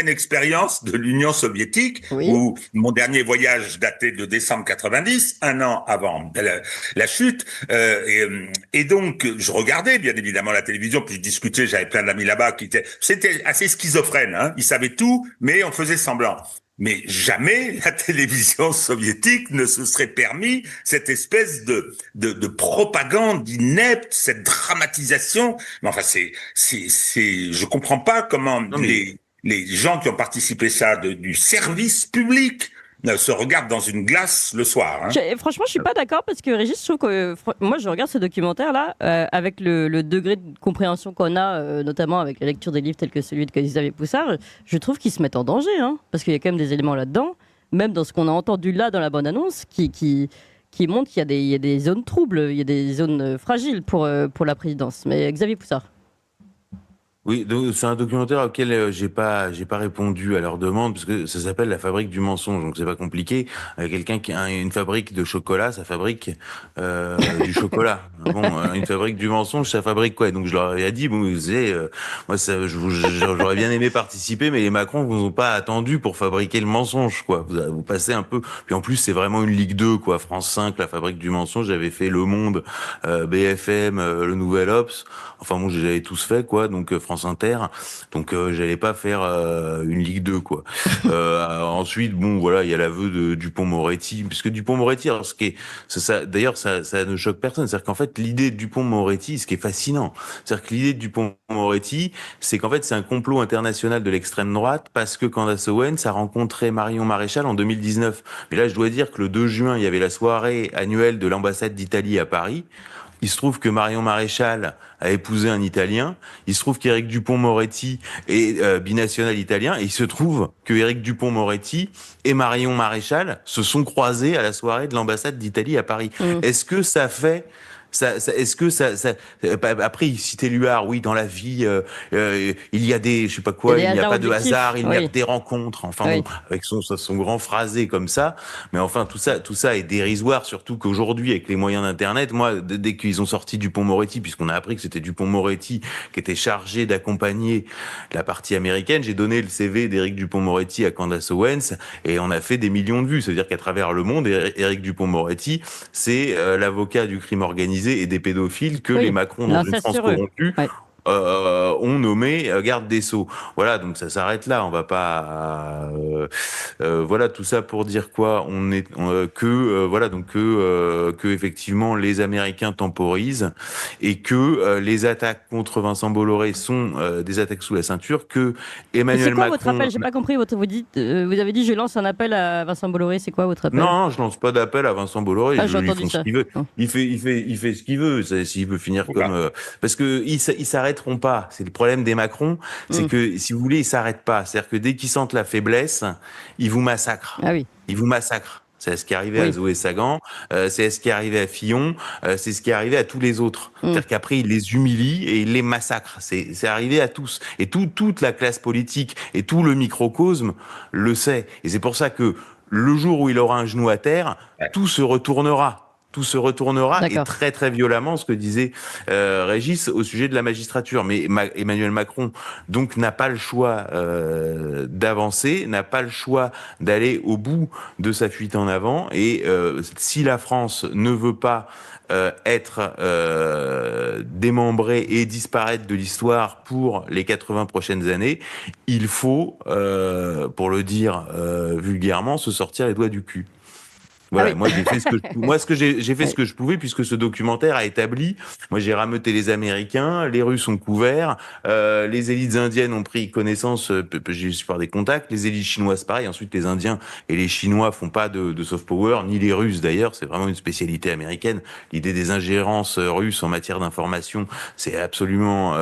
expérience de l'Union soviétique, où mon dernier voyage datait de décembre 90, un an avant la chute, et donc je regardais bien évidemment la télévision, puis je discutais, j'avais plein d'amis là-bas c'était assez schizophrène, hein. Ils savaient tout, mais on faisait semblant. Mais jamais la télévision soviétique ne se serait permis cette espèce de propagande inepte, cette dramatisation. Mais enfin, je comprends pas comment les gens qui ont participé ça du service public se regardent dans une glace le soir. Hein. Franchement, je suis pas d'accord parce que Régis, je trouve que moi, je regarde ce documentaire-là avec le degré de compréhension qu'on a, notamment avec la lecture des livres tels que celui de Xavier Poussard. Je trouve qu'ils se mettent en danger, hein, parce qu'il y a quand même des éléments là-dedans, même dans ce qu'on a entendu là dans la bande-annonce, qui montrent qu'il y a des zones troubles, il y a des zones fragiles pour la présidence. Mais Xavier Poussard. Oui, donc c'est un documentaire auquel j'ai pas répondu à leur demande parce que ça s'appelle La fabrique du mensonge, donc c'est pas compliqué. Quelqu'un qui a une fabrique de chocolat, ça fabrique du chocolat. Bon, une fabrique du mensonge, ça fabrique quoi? Donc je leur ai dit, bon, vous savez, moi j'aurais bien aimé participer, mais les Macron vous ont pas attendu pour fabriquer le mensonge, quoi. Vous passez un peu. Puis en plus c'est vraiment une Ligue 2, quoi. France 5, La fabrique du mensonge. J'avais fait Le Monde, BFM, Le Nouvel Obs. Enfin bon, j'avais tous fait, quoi. Donc France Inter, donc j'allais pas faire une Ligue 2, quoi. Ensuite, bon, voilà, il y a l'aveu de Dupond-Moretti, puisque Dupond-Moretti, alors ce qui est, ça, d'ailleurs, ça ne choque personne, c'est-à-dire qu'en fait, l'idée de Dupond-Moretti, ce qui est fascinant, c'est-à-dire que l'idée de Dupond-Moretti, c'est qu'en fait, c'est un complot international de l'extrême droite, parce que Candace Owens a rencontré Marion Maréchal en 2019. Mais là, je dois dire que le 2 juin, il y avait la soirée annuelle de l'ambassade d'Italie à Paris. Il se trouve que Marion Maréchal a épousé un Italien. Il se trouve qu'Éric Dupond-Moretti est binational italien. Et il se trouve que Éric Dupond-Moretti et Marion Maréchal se sont croisés à la soirée de l'ambassade d'Italie à Paris. Est-ce que ça fait... est-ce que ça, après il citait Luard, oui, dans la vie, il y a des, je sais pas quoi, il n'y a pas de hasard, il y a des rencontres, enfin bon, avec son grand phrasé comme ça, mais enfin tout ça est dérisoire, surtout qu'aujourd'hui avec les moyens d'internet, moi dès qu'ils ont sorti Dupond-Moretti, puisqu'on a appris que c'était Dupond-Moretti qui était chargé d'accompagner la partie américaine, j'ai donné le CV d'Éric Dupond-Moretti à Candace Owens et on a fait des millions de vues, c'est-à-dire qu'à travers le monde, Éric Dupond-Moretti, c'est l'avocat du crime organisé et des pédophiles que les Macron dans une France corrompue ont nommé garde des Sceaux. Voilà, donc ça s'arrête là. On va pas. Voilà, tout ça pour dire quoi. On est que effectivement les Américains temporisent et que les attaques contre Vincent Bolloré sont des attaques sous la ceinture. Que Emmanuel Macron. C'est quoi votre appel? J'ai pas compris. Vous avez dit je lance un appel à Vincent Bolloré. C'est quoi votre appel? Non, je lance pas d'appel à Vincent Bolloré. J'ai entendu ça. Ce qu'il veut. Il fait ce qu'il veut. S'il veut finir comme parce que il s'arrête pas. C'est le problème des Macron, c'est que si vous voulez, ils s'arrêtent pas. C'est-à-dire que dès qu'ils sentent la faiblesse, ils vous massacrent. Ah oui. Ils vous massacrent. C'est ce qui est arrivé à Zoé Sagan, c'est ce qui est arrivé à Fillon, c'est ce qui est arrivé à tous les autres. C'est-à-dire qu'après, ils les humilient et ils les massacrent. C'est arrivé à tous. Et toute la classe politique et tout le microcosme le sait. Et c'est pour ça que le jour où il aura un genou à terre, tout se retournera. Tout se retournera et très très violemment, ce que disait Régis au sujet de la magistrature. Mais Emmanuel Macron donc n'a pas le choix d'avancer, n'a pas le choix d'aller au bout de sa fuite en avant. Et si la France ne veut pas être démembrée et disparaître de l'histoire pour les 80 prochaines années, il faut, pour le dire vulgairement, se sortir les doigts du cul. Voilà, moi j'ai fait j'ai fait ce que je pouvais puisque ce documentaire a établi. Moi j'ai rameuté les Américains, les Russes ont couvert, les élites indiennes ont pris connaissance, j'ai eu par des contacts, les élites chinoises pareil. Ensuite les Indiens et les Chinois font pas de soft power, ni les Russes d'ailleurs, c'est vraiment une spécialité américaine. L'idée des ingérences russes en matière d'information, c'est absolument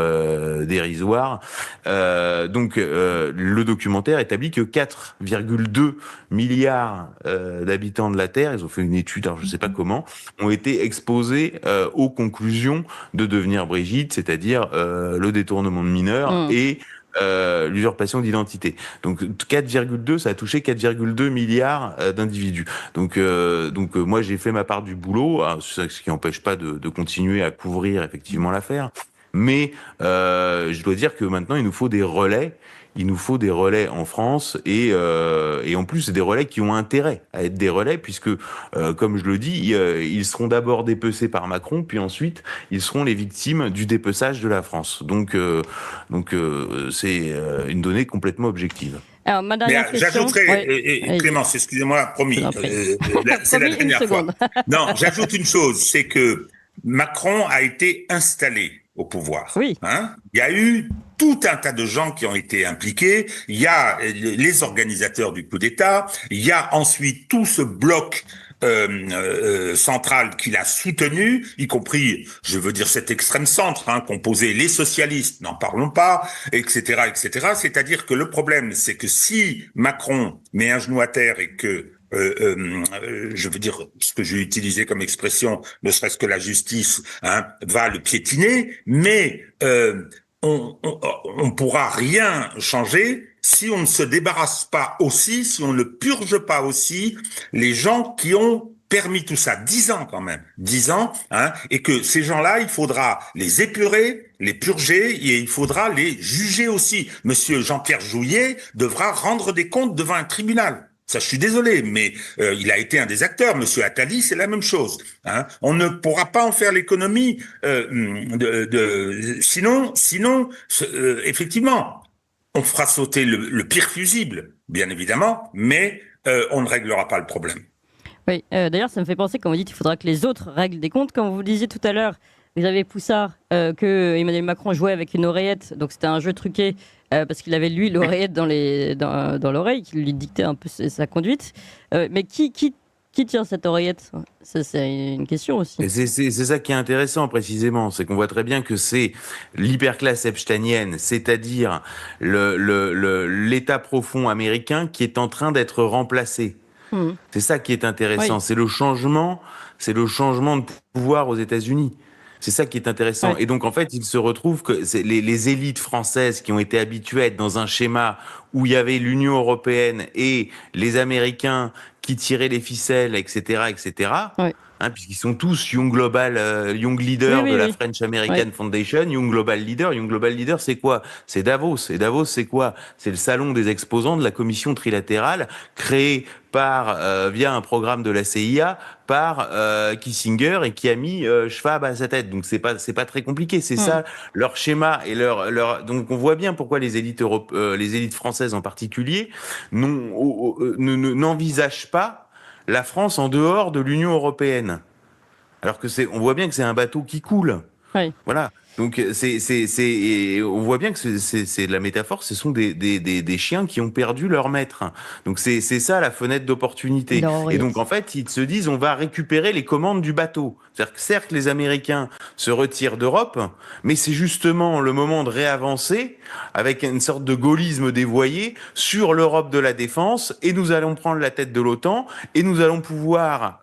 dérisoire. Donc le documentaire établit que 4,2 milliards d'habitants de la Terre, ils ont fait une étude, alors je sais pas comment, ont été exposés aux conclusions de Devenir Brigitte, c'est-à-dire le détournement de mineurs et l'usurpation d'identité. Donc 4,2, ça a touché 4,2 milliards d'individus. Donc moi j'ai fait ma part du boulot, ce qui n'empêche pas de continuer à couvrir effectivement l'affaire. Mais je dois dire que maintenant il nous faut des relais. Il nous faut des relais en France et en plus c'est des relais qui ont intérêt à être des relais puisque comme je le dis ils seront d'abord dépecés par Macron puis ensuite ils seront les victimes du dépeçage de la France. Donc c'est une donnée complètement objective. Alors, ma dernière question... J'ajouterai, Clémence, excusez-moi, promis, c'est la dernière fois. Non, j'ajoute une chose, c'est que Macron a été installé au pouvoir. Oui. Il y a eu tout un tas de gens qui ont été impliqués. Il y a les organisateurs du coup d'État. Il y a ensuite tout ce bloc central qu'il a soutenu, y compris, je veux dire, cet extrême centre, composé les socialistes, n'en parlons pas, etc., etc. C'est-à-dire que le problème, c'est que si Macron met un genou à terre et que je veux dire, ce que j'ai utilisé comme expression, ne serait-ce que la justice va le piétiner, mais on pourra rien changer si on ne se débarrasse pas aussi, si on ne purge pas aussi les gens qui ont permis tout ça. 10 ans quand même, 10 ans, hein, et que ces gens-là, il faudra les épurer, les purger, et il faudra les juger aussi. Monsieur Jean-Pierre Jouyet devra rendre des comptes devant un tribunal. Ça, je suis désolé, mais il a été un des acteurs. Monsieur Attali, c'est la même chose. Hein. On ne pourra pas en faire l'économie. Sinon, effectivement, on fera sauter le pire fusible, bien évidemment, mais on ne réglera pas le problème. Oui, d'ailleurs, ça me fait penser, quand vous dites qu'il faudra que les autres règlent des comptes, comme vous disiez tout à l'heure, vous avez Poussard, que Emmanuel Macron jouait avec une oreillette, donc c'était un jeu truqué, parce qu'il avait lui l'oreillette dans l'oreille, qui lui dictait un peu sa conduite. Mais qui tient cette oreillette ? Ça, c'est une question aussi. Et c'est ça qui est intéressant précisément, c'est qu'on voit très bien que c'est l'hyperclasse epsteinienne, c'est-à-dire l'État profond américain qui est en train d'être remplacé. C'est ça qui est intéressant, oui. C'est le changement de pouvoir aux États-Unis. C'est ça qui est intéressant. Ouais. Et donc, en fait, il se retrouve que les élites françaises qui ont été habituées à être dans un schéma où il y avait l'Union européenne et les Américains qui tiraient les ficelles, etc., etc., ouais. Hein, puisqu'ils sont tous Young Leader de la French American Foundation, Young Global Leader, c'est quoi ? C'est Davos. Et Davos, c'est quoi ? C'est le salon des exposants de la commission trilatérale créé via un programme de la CIA par Kissinger et qui a mis Schwab à sa tête. Donc c'est pas très compliqué. C'est ça leur schéma et leur. Donc on voit bien pourquoi les élites françaises en particulier n'envisagent pas la France en dehors de l'Union européenne. Alors que on voit bien que c'est un bateau qui coule. Oui. Voilà. Donc on voit bien que c'est la métaphore, ce sont des chiens qui ont perdu leur maître. Donc c'est ça la fenêtre d'opportunité. Et donc en fait, ils se disent on va récupérer les commandes du bateau. C'est-à-dire que certes les Américains se retirent d'Europe, mais c'est justement le moment de réavancer avec une sorte de gaullisme dévoyé sur l'Europe de la défense et nous allons prendre la tête de l'OTAN et nous allons pouvoir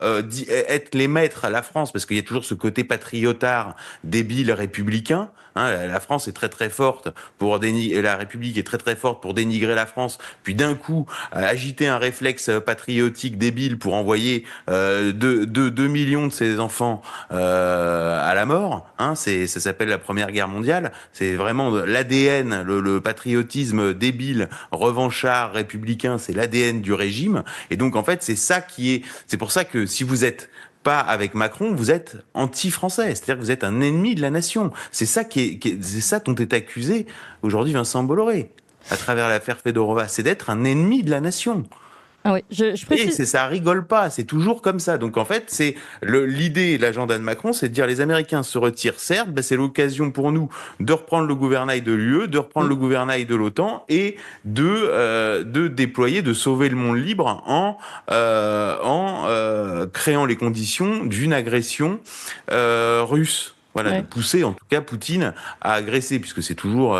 être les maîtres, la France, parce qu'il y a toujours ce côté patriotard, débile, républicain. Hein, la France est très très forte pour la République est très très forte pour dénigrer la France, puis d'un coup agiter un réflexe patriotique débile pour envoyer 2 millions de ses enfants à la mort. Hein, ça s'appelle la Première Guerre mondiale. C'est vraiment l'ADN, le patriotisme débile, revanchard, républicain, c'est l'ADN du régime. Et donc en fait c'est pour ça que si vous êtes pas avec Macron, vous êtes anti-français, c'est-à-dire que vous êtes un ennemi de la nation. C'est ça c'est ça dont est accusé aujourd'hui Vincent Bolloré à travers l'affaire Fedorova, c'est d'être un ennemi de la nation. Ah oui, je précise... Et ça rigole pas, c'est toujours comme ça. Donc en fait, c'est l'idée, l'agenda de Macron, c'est de dire les Américains se retirent, certes, c'est l'occasion pour nous de reprendre le gouvernail de l'UE, de reprendre le gouvernail de l'OTAN et de déployer, de sauver le monde libre en créant les conditions d'une agression russe. Voilà, de pousser en tout cas Poutine à agresser, puisque c'est toujours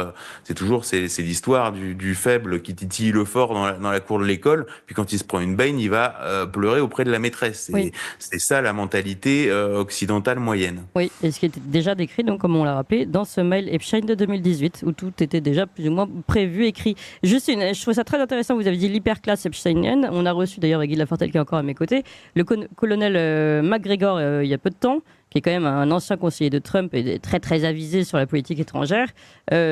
l'histoire du faible qui titille le fort dans la cour de l'école, puis quand il se prend une baigne, il va pleurer auprès de la maîtresse. C'est ça la mentalité occidentale moyenne. Oui, et ce qui était déjà décrit, donc comme on l'a rappelé, dans ce mail Epstein de 2018, où tout était déjà plus ou moins prévu, écrit. Je trouve ça très intéressant, vous avez dit l'hyperclasse epsteinienne. On a reçu d'ailleurs Guy Lafortelle qui est encore à mes côtés, le colonel McGregor il y a peu de temps, qui est quand même un ancien conseiller de Trump et très très avisé sur la politique étrangère,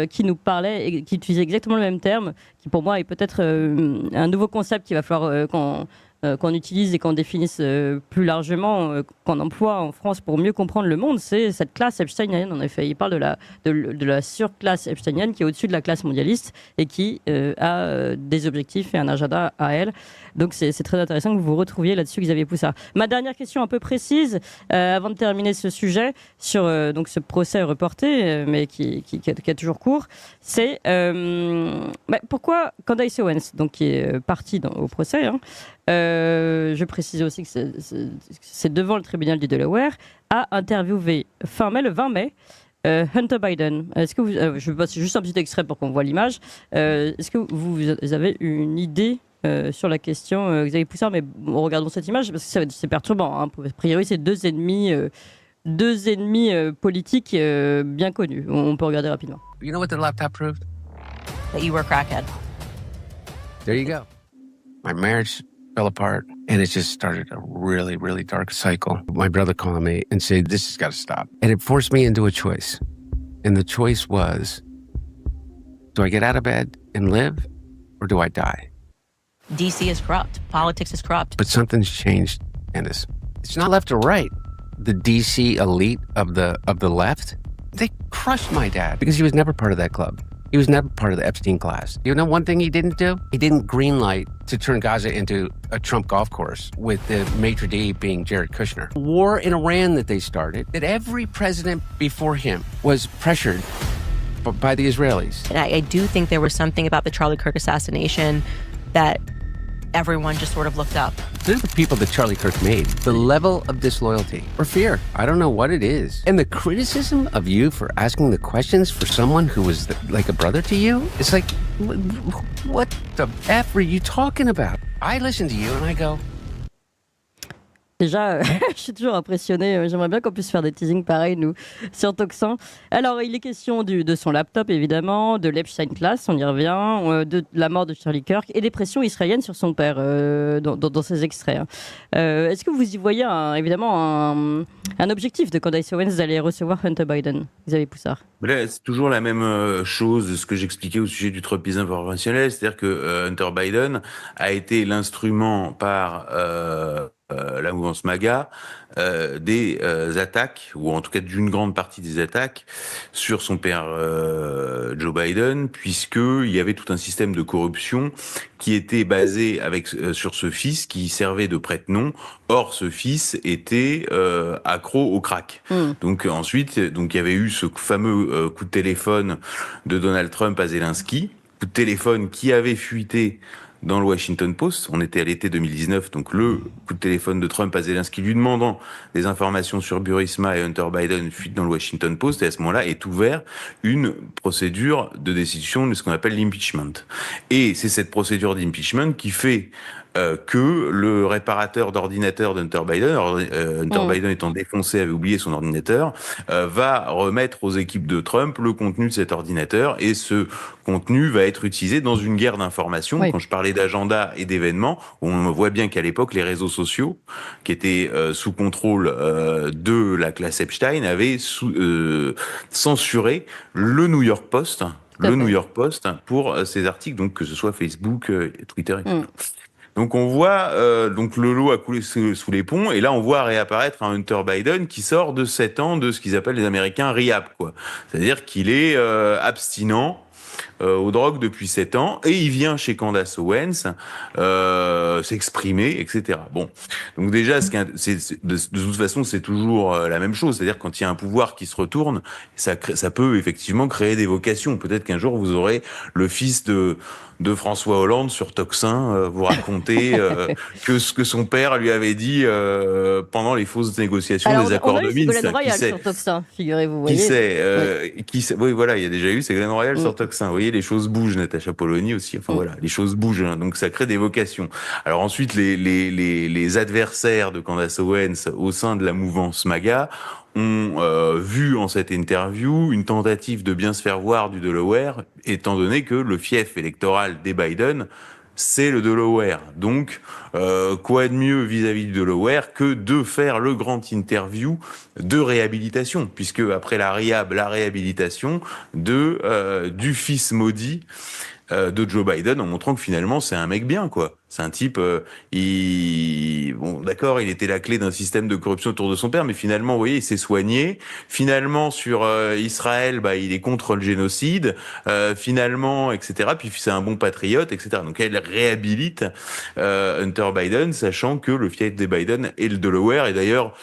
qui nous parlait et qui utilisait exactement le même terme, qui pour moi est peut-être un nouveau concept qu'il va falloir qu'on utilise et qu'on définisse plus largement, qu'on emploie en France pour mieux comprendre le monde, c'est cette classe epsteinienne. En effet, il parle de la surclasse epsteinienne qui est au-dessus de la classe mondialiste et qui a des objectifs et un agenda à elle. Donc c'est très intéressant que vous vous retrouviez là-dessus, Xavier Poussard. Ma dernière question un peu précise, avant de terminer ce sujet, sur donc ce procès reporté, mais qui est toujours court, c'est pourquoi Candace Owens, donc, qui est partie au procès, je précise aussi que c'est devant le tribunal du Delaware, a interviewé le 20 mai, Hunter Biden. Est-ce que je vais passer juste un petit extrait pour qu'on voit l'image. Est-ce que vous avez une idée sur la question, Xavier Poussard, mais regardons cette image parce que c'est perturbant. Hein. A priori, c'est deux ennemis deux ennemis politiques bien connus. On peut regarder rapidement. You know what the laptop proved? That you were a crackhead. There you go. My marriage fell apart, and it just started a really, really dark cycle. My brother called me and said, this has got to stop. And it forced me into a choice. And the choice was, do I get out of bed and live, or do I die? DC is corrupt. Politics is corrupt. But something's changed, Candace. It's not left or right. The DC elite of the left, they crushed my dad because he was never part of that club. He was never part of the Epstein class. You know one thing he didn't do? He didn't greenlight to turn Gaza into a Trump golf course with the maitre d' being Jared Kushner. War in Iran that they started, that every president before him was pressured by the Israelis. And I do think there was something about the Charlie Kirk assassination that everyone just sort of looked up. They're the people that Charlie Kirk made. The level of disloyalty or fear, I don't know what it is. And the criticism of you for asking the questions for someone who was like a brother to you, it's like, what the F are you talking about? I listen to you and I go... Déjà, je suis toujours impressionnée. J'aimerais bien qu'on puisse faire des teasings pareils, nous, sur Toxin. Alors, il est question de son laptop, évidemment, de l'Epstein Class, on y revient, de la mort de Charlie Kirk et des pressions israéliennes sur son père dans ces extraits. Est-ce que vous y voyez, évidemment, un objectif de Candace Owens d'aller recevoir Hunter Biden, Xavier Poussard? Là, c'est toujours la même chose de ce que j'expliquais au sujet du tropisme informationnel, c'est-à-dire que Hunter Biden a été l'instrument par... la mouvance MAGA, des attaques, ou en tout cas d'une grande partie des attaques, sur son père Joe Biden, puisqu'il y avait tout un système de corruption qui était basé sur ce fils qui servait de prête-nom. Or, ce fils était accro au crack. Donc ensuite, il y avait eu ce fameux coup de téléphone de Donald Trump à Zelensky, coup de téléphone qui avait fuité dans le Washington Post. On était à l'été 2019, donc le coup de téléphone de Trump à Zelensky lui demandant des informations sur Burisma et Hunter Biden fuite dans le Washington Post, et à ce moment-là est ouvert une procédure de destitution de ce qu'on appelle l'impeachment. Et c'est cette procédure d'impeachment qui fait que le réparateur d'ordinateur d'Hunter Biden, Hunter Biden étant défoncé, avait oublié son ordinateur, va remettre aux équipes de Trump le contenu de cet ordinateur, et ce contenu va être utilisé dans une guerre d'information. Oui. Quand je parlais d'agenda et d'événements, on voit bien qu'à l'époque, les réseaux sociaux, qui étaient sous contrôle de la classe Epstein, avaient censuré le New York Post, New York Post pour ses articles, donc que ce soit Facebook, Twitter, etc. Donc on voit donc le lot a coulé sous les ponts, et là on voit réapparaître un Hunter Biden qui sort de 7 ans de ce qu'ils appellent les Américains rehab, quoi. C'est-à-dire qu'il est abstinent aux drogues depuis 7 ans, et il vient chez Candace Owens s'exprimer, etc. Bon, donc déjà, de toute façon, c'est toujours la même chose, c'est-à-dire quand il y a un pouvoir qui se retourne, ça peut effectivement créer des vocations. Peut-être qu'un jour, vous aurez le fils de François Hollande sur Toxin vous raconter que ce que son père lui avait dit pendant les fausses négociations des accords de Minsk. Ségolène Royal sur Toxin, figurez-vous. Voyez. Qui sait, oui, voilà, il y a déjà eu Ségolène Royal sur Toxin. Vous voyez, les choses bougent. Natacha Polony aussi. Enfin voilà, les choses bougent. Hein, donc ça crée des vocations. Alors ensuite, les adversaires de Candace Owens au sein de la mouvance MAGA ont vu en cette interview une tentative de bien se faire voir du Delaware, étant donné que le fief électoral des Biden, c'est le Delaware. Donc, quoi de mieux vis-à-vis du Delaware que de faire le grand interview de réhabilitation, puisque après la réhabilitation du fils maudit de Joe Biden, en montrant que finalement c'est un mec bien, quoi. C'est un type, bon, d'accord, il était la clé d'un système de corruption autour de son père, mais finalement, vous voyez, il s'est soigné. Finalement, sur Israël, il est contre le génocide. Finalement, etc. Puis c'est un bon patriote, etc. Donc elle réhabilite Hunter Biden, sachant que le fief des Biden est le Delaware. Et d'ailleurs,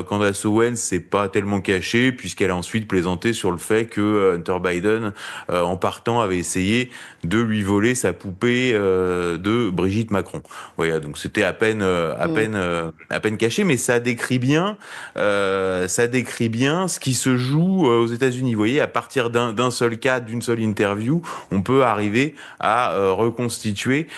Candace Owens s'est pas tellement cachée, puisqu'elle a ensuite plaisanté sur le fait que Hunter Biden, en partant, avait essayé de lui voler sa poupée de Brigitte Macron. Macron. Voilà, donc c'était à peine caché, mais ça décrit bien ce qui se joue aux États-Unis. Vous voyez, à partir d'un seul cas, d'une seule interview, on peut arriver à reconstituer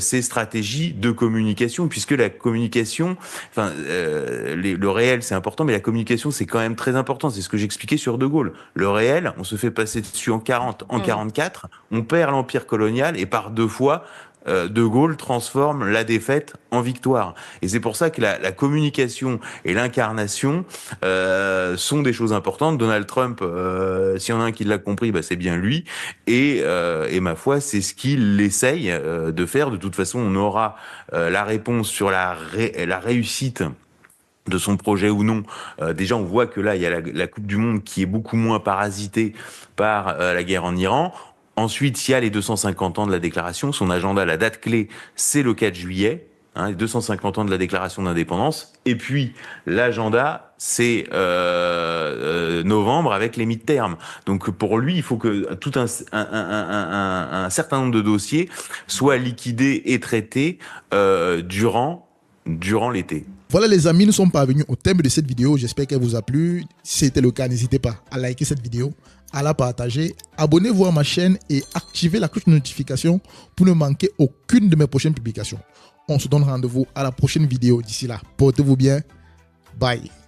ces stratégies de communication, puisque la communication, le réel c'est important, mais la communication c'est quand même très important. C'est ce que j'expliquais sur De Gaulle. Le réel, on se fait passer dessus en 44, on perd l'empire colonial et par 2 fois, De Gaulle transforme la défaite en victoire. Et c'est pour ça que la communication et l'incarnation sont des choses importantes. Donald Trump, s'il y en a un qui l'a compris, c'est bien lui. Et ma foi, c'est ce qu'il essaye de faire. De toute façon, on aura la réponse sur la réussite de son projet ou non. Déjà, on voit que là, il y a la Coupe du Monde qui est beaucoup moins parasitée par la guerre en Iran. Ensuite, il y a les 250 ans de la déclaration. Son agenda, la date clé, c'est le 4 juillet, les 250 ans de la déclaration d'indépendance. Et puis, l'agenda, c'est novembre avec les midterms. Donc, pour lui, il faut que tout un certain nombre de dossiers soient liquidés et traités durant l'été. Voilà les amis, nous sommes parvenus au thème de cette vidéo. J'espère qu'elle vous a plu. Si c'était le cas, n'hésitez pas à liker cette vidéo, à la partager, abonnez-vous à ma chaîne et activez la cloche de notification pour ne manquer aucune de mes prochaines publications. On se donne rendez-vous à la prochaine vidéo. D'ici là, portez-vous bien. Bye.